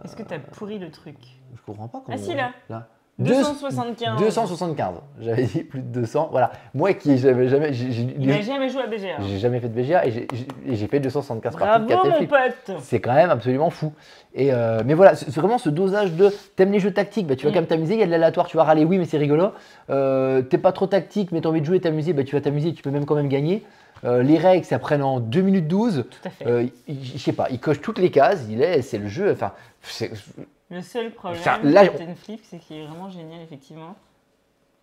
Est-ce que tu as pourri le truc? Je comprends pas comment. Ah si, là. 275. 275. J'avais dit plus de 200. Voilà. Moi qui j'avais jamais. Il n'a jamais joué à BGA. J'ai jamais fait de BGA et j'ai fait 275 parties. Bravo mon pote. C'est quand même absolument fou. Et mais voilà, c'est vraiment ce dosage de. T'aimes les jeux tactiques, bah, tu vas quand même t'amuser. Il y a de l'aléatoire, tu vas râler, oui, mais c'est rigolo. T'es pas trop tactique, mais t'as envie de jouer et t'amuser, bah, tu vas t'amuser. Tu peux même quand même gagner. Les règles, ça prenne en 2 minutes 12. Tout à fait. Je sais pas, il coche toutes les cases. C'est le jeu. Enfin, le seul problème de Captain Flip, c'est qu'il est vraiment génial, effectivement.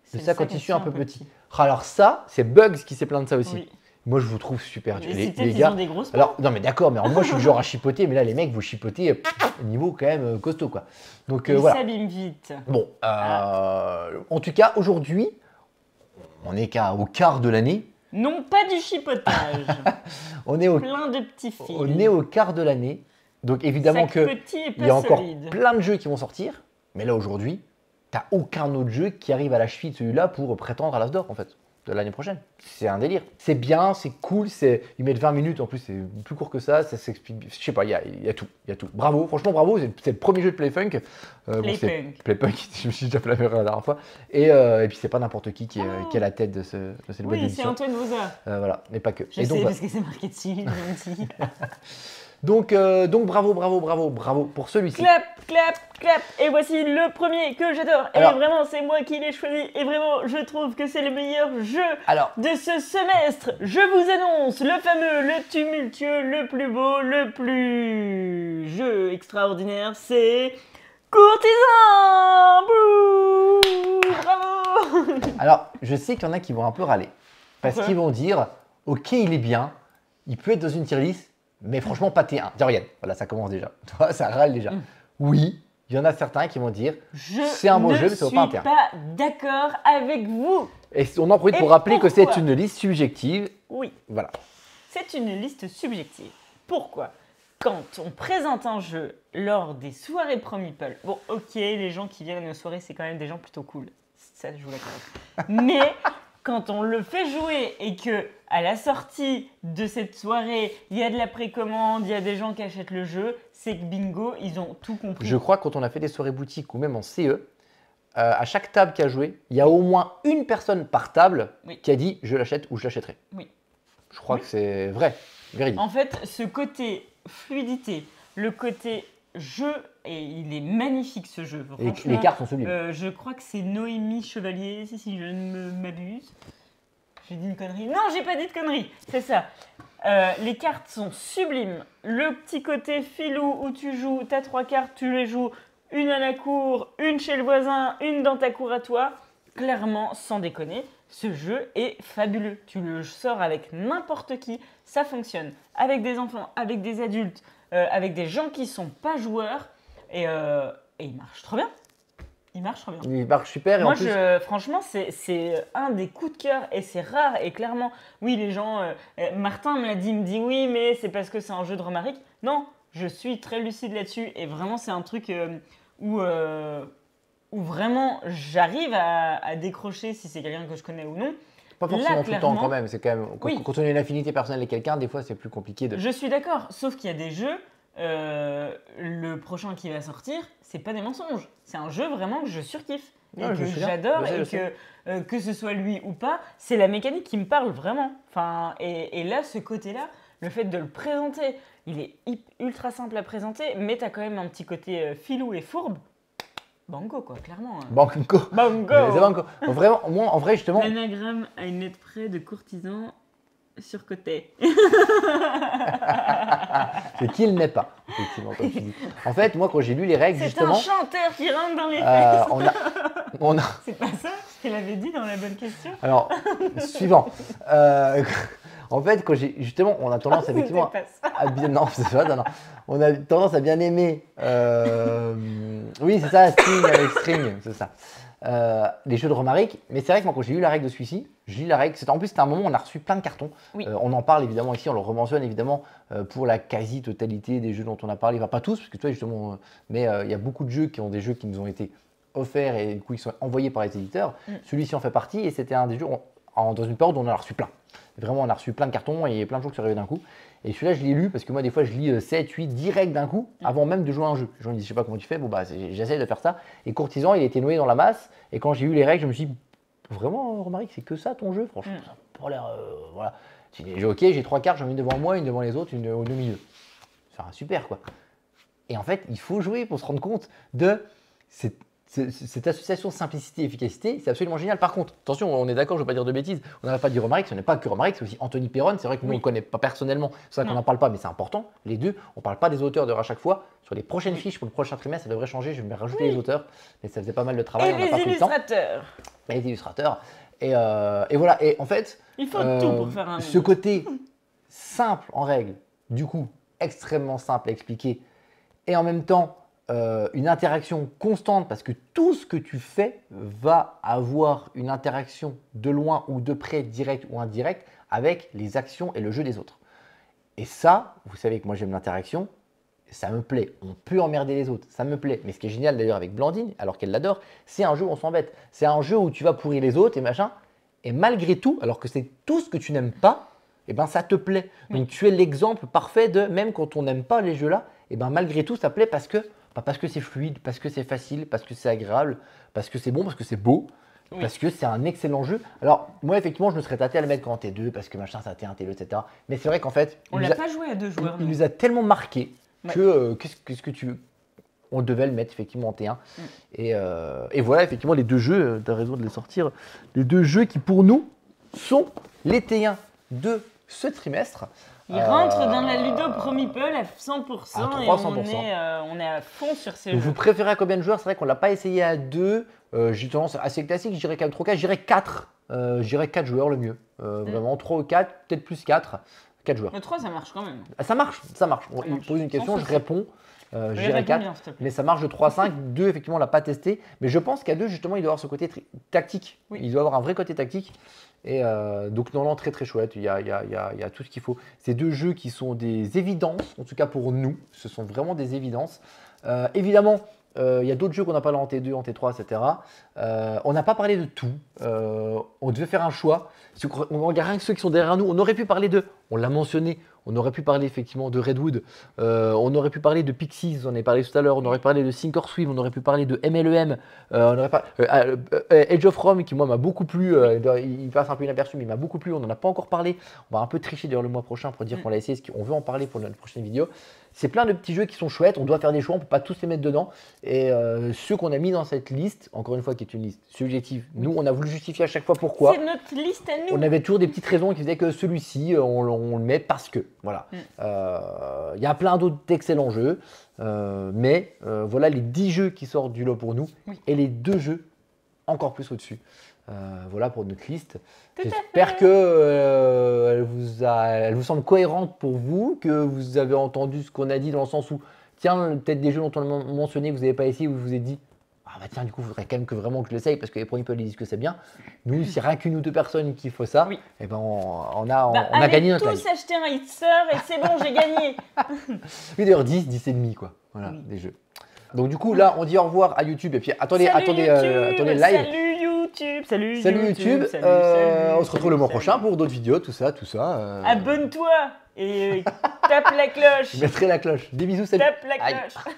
C'est ça quand il suit un peu petit. Alors ça, c'est Bugs qui s'est plaint de ça aussi. Oui. Moi, je vous trouve super. Les gars, ont des grosses alors, non, mais d'accord, mais moi, je suis le genre à chipoter, mais là, les mecs, vous chipotez niveau quand même costaud, quoi. Donc, il voilà. s'abîme vite. Bon, en tout cas, aujourd'hui, on est au quart de l'année. Non, pas du chipotage. On est au, Plein de petits fils. on est au quart de l'année. Donc évidemment Sac que petit et il pas y a encore solide. plein de jeux qui vont sortir. Mais là aujourd'hui, t'as aucun autre jeu qui arrive à la cheville de celui-là pour prétendre à l'As d'or en fait, de l'année prochaine. C'est un délire. C'est bien, c'est cool, ils mettent 20 minutes, en plus c'est plus court que ça s'explique. Je sais pas, il y a tout, il y a tout. Bravo, franchement bravo, c'est le premier jeu de Playpunk. Playpunk. Playpunk, je me suis déjà fait la dernière fois. Et puis c'est pas n'importe qui est à la tête de cette boîte Oui, c'est d'édition. Antoine Voza. Voilà, mais pas que. Je Et sais donc, parce que c'est marqué dessus, ils l'ont dit. donc bravo pour celui-ci. Clap, clap, clap. Et voici le premier que j'adore. Et Alors- vraiment, c'est moi qui l'ai choisi. Et vraiment, je trouve que c'est le meilleur jeu Alors, de ce semestre. Je vous annonce le fameux, le tumultueux, le plus beau, le plus jeu extraordinaire, c'est Courtisan. Bouh, bravo. alors, je sais qu'il y en a qui vont un peu râler. Parce Pourquoi qu'ils vont dire, ok, il est bien, il peut être dans une tier list, mais franchement pas T1. Tiens, regarde, voilà, ça commence déjà. Toi, ça râle déjà. Oui, il y en a certains qui vont dire, c'est un bon jeu, mais ça vaut pas un Je T1. ne suis pas d'accord avec vous. Et on en profite Et pour rappeler que c'est pourquoi une liste subjective. Oui. Voilà. C'est une liste subjective. Pourquoi? Quand on présente un jeu lors des soirées Pro Meeple, bon, ok, les gens qui viennent aux soirées, c'est quand même des gens plutôt cool. Ça, je vous l'accorde. Mais quand on le fait jouer et que à la sortie de cette soirée, il y a de la précommande, il y a des gens qui achètent le jeu, c'est que bingo, ils ont tout compris. Je crois que quand on a fait des soirées boutiques ou même en CE, à chaque table qui a joué, il y a au moins une personne par table Oui. qui a dit je l'achète ou je l'achèterai. Oui. Je crois Oui. que c'est vrai, véridique. En fait, ce côté fluidité, le côté jeu, et il est magnifique ce jeu. Et Franchement, les cartes sont sublimes. je crois que c'est Noémie Chevalier, si je ne m'abuse. J'ai dit une connerie. Non, j'ai pas dit de connerie. C'est ça. Les cartes sont sublimes. Le petit côté filou où tu joues, t'as 3 cartes, tu les joues, une à la cour, une chez le voisin, une dans ta cour à toi. Clairement, sans déconner, ce jeu est fabuleux. Tu le sors avec n'importe qui, ça fonctionne. Avec des enfants, avec des adultes, avec des gens qui sont pas joueurs. Et il marche trop bien. Il marche trop bien. Il marche super et Moi, en plus, franchement, c'est un des coups de cœur et c'est rare. Et clairement, oui, les gens. Martin me l'a dit, il me dit oui, mais c'est parce que c'est un jeu de Romaric. Non, je suis très lucide là-dessus. Et vraiment, c'est un truc où vraiment j'arrive à décrocher si c'est quelqu'un que je connais ou non. pas forcément là, tout le temps clairement, quand même. C'est quand même oui. quand on a une affinité personnelle avec quelqu'un, des fois c'est plus compliqué de. Je suis d'accord, sauf qu'il y a des jeux. Le prochain qui va sortir, c'est pas des mensonges. C'est un jeu vraiment que je surkiffe et Ouais, je que sais bien. j'adore Je et sais. que ce soit lui ou pas, c'est la mécanique qui me parle vraiment. Enfin, et là, ce côté-là, le fait de le présenter, il est ultra simple à présenter, mais t'as quand même un petit côté filou et fourbe. Banco quoi, clairement. Banco. Banco. C'est banco. Vraiment, moi en vrai justement, L'anagramme a une lettre près de courtisan surcoté. c'est qu'il n'est pas. Effectivement, comme tu dis. En fait, moi quand j'ai lu les règles C'est un justement, chanteur qui rentre dans les fesses. on a. C'est pas ça qu'elle avait dit dans la bonne question. Alors, suivant. En fait, quand j'ai justement, on a tendance effectivement C'était pas ça. à bien. Non, c'est ça, non. On a tendance à bien aimer. Oui, c'est ça, string avec string, c'est ça. Les jeux de Romaric. Mais c'est vrai que moi, quand j'ai lu la règle de celui-ci, j'ai lu la règle. En plus, c'était un moment où on a reçu plein de cartons. Oui. On en parle évidemment ici, on le rementionne évidemment pour la quasi-totalité des jeux dont on a parlé. Enfin, pas tous, parce que toi, justement, mais il y a beaucoup de jeux qui ont des jeux qui nous ont été offerts et du coup, ils sont envoyés par les éditeurs. Celui-ci en fait partie et c'était un des jeux dans une période où on en a reçu plein. Vraiment, on a reçu plein de cartons et plein de jeux qui sont arrivés d'un coup. Et celui-là, je l'ai lu parce que moi, des fois, je lis 7, 8 direct d'un coup avant même de jouer à un jeu. Les gens me disent, je sais pas comment tu fais. Bon, bah, j'essaie de faire ça. Et Courtisan, il était noyé dans la masse. Et quand j'ai eu les règles, je me suis dit, vraiment, Romaric, c'est que ça ton jeu? Franchement, ça n'a pas l'air. Voilà. J'ai ok, j'ai 3 cartes, j'en ai une devant moi, une devant les autres, une au milieu. Enfin, super quoi. Et en fait, il faut jouer pour se rendre compte de cette association simplicité et efficacité, c'est absolument génial. Par contre, attention, on est d'accord, je ne veux pas dire de bêtises, on n'a pas dit Romaric, ce n'est pas que Romaric, c'est aussi Anthony Perron. C'est vrai que nous, on ne le connaît pas personnellement, c'est vrai qu'on n'en parle pas, mais c'est important. Les deux, on ne parle pas des auteurs à chaque fois. Sur les prochaines fiches pour le prochain trimestre, ça devrait changer, je vais me rajouter les auteurs, mais ça faisait pas mal de travail, Et on n'a les pas pris le temps. illustrateurs. Et les illustrateurs. Et voilà, et en fait, Il faut tout pour faire un ce monde. côté simple en règle, du coup, extrêmement simple à expliquer, et en même temps, une interaction constante parce que tout ce que tu fais va avoir une interaction de loin ou de près, direct ou indirect, avec les actions et le jeu des autres. Et ça, vous savez que moi j'aime l'interaction, ça me plaît. On peut emmerder les autres, ça me plaît. Mais ce qui est génial d'ailleurs avec Blandine, alors qu'elle l'adore, c'est un jeu où on s'embête. C'est un jeu où tu vas pourrir les autres et machin. Et malgré tout, alors que c'est tout ce que tu n'aimes pas, eh ben ça te plaît. Donc tu es l'exemple parfait de, même quand on n'aime pas les jeux-là, eh ben malgré tout ça plaît parce que c'est fluide, parce que c'est facile, parce que c'est agréable, parce que c'est bon, parce que c'est beau, parce que c'est un excellent jeu. Alors moi effectivement je me serais tâté à le mettre quand T2 parce que machin ça T1, T2, etc. Mais c'est vrai qu'en fait, on l'a pas joué à 2 joueurs. Il nous a tellement marqué que qu'est-ce que tu veux. On devait le mettre effectivement en T1. Et voilà effectivement les 2 jeux, tu as raison de les sortir, les 2 jeux qui pour nous sont les T1 de ce trimestre. Il rentre dans la Ludo Pro Meeple à 100%, à 300%. Et on est à fond sur ces jeux. Vous préférez à combien de joueurs? C'est vrai qu'on ne l'a pas essayé à 2. J'ai tendance assez classique, je dirais quand même 3 4, je dirais 4. Je dirais 4 joueurs le mieux. Vraiment 3 ou 4, peut-être plus 4. 4 joueurs. Le 3 ça marche quand même. Ça marche. Il pose une question, je réponds. Je dirais 4, bien, mais ça marche de 3 à 5. 2, effectivement, on ne l'a pas testé. Mais je pense qu'à 2, justement, il doit avoir ce côté tactique. Oui. Il doit avoir un vrai côté tactique. Et donc, non, très très chouette. Il y a tout ce qu'il faut. Ces 2 jeux qui sont des évidences, en tout cas pour nous, ce sont vraiment des évidences. Évidemment, il y a d'autres jeux qu'on n'a pas là en T2, en T3, etc. On n'a pas parlé de tout. On devait faire un choix. Si on regarde rien que ceux qui sont derrière nous, on aurait pu parler de, on l'a mentionné, on aurait pu parler effectivement de Redwood, on aurait pu parler de Pixies, on en a parlé tout à l'heure, on aurait parlé de Thinkorswim, on aurait pu parler de MLEM, Age of Rome qui moi m'a beaucoup plu, il passe un peu inaperçu mais il m'a beaucoup plu, on n'en a pas encore parlé, on va un peu tricher d'ailleurs le mois prochain pour dire qu'on l'a essayé, parce qu'on veut en parler pour notre prochaine vidéo. C'est plein de petits jeux qui sont chouettes, on doit faire des choix, on ne peut pas tous les mettre dedans. Et ceux qu'on a mis dans cette liste, encore une fois qui est une liste subjective, nous on a voulu justifier à chaque fois pourquoi. C'est notre liste à nous. On avait toujours des petites raisons qui faisaient que celui-ci, on le met parce que. Voilà. Il y a plein d'autres excellents jeux, mais voilà les 10 jeux qui sortent du lot pour nous et les 2 jeux encore plus au-dessus. Voilà pour notre liste. J'espère que elle vous semble cohérente pour vous, que vous avez entendu ce qu'on a dit dans le sens où, tiens, peut-être des jeux dont on a mentionné que vous n'avez pas essayé, où vous vous êtes dit, ah bah tiens, du coup, il faudrait quand même que vraiment que je l'essaye parce que les Pro Meeple disent que c'est bien. Nous, s'il n'y a rien qu'une ou 2 personnes qui font ça, et ben on a gagné notre live. Allez tous acheter un Hitster et c'est bon, j'ai gagné. Oui, d'ailleurs, 10 et demi, quoi. Voilà, des jeux. Donc du coup, là, on dit au revoir à YouTube. Et puis, attendez le live. Salut YouTube. Salut YouTube. On se retrouve le mois prochain pour d'autres vidéos, tout ça. Abonne-toi et tape la cloche. Je mettrai la cloche. Des bisous, salut. Tape la cloche.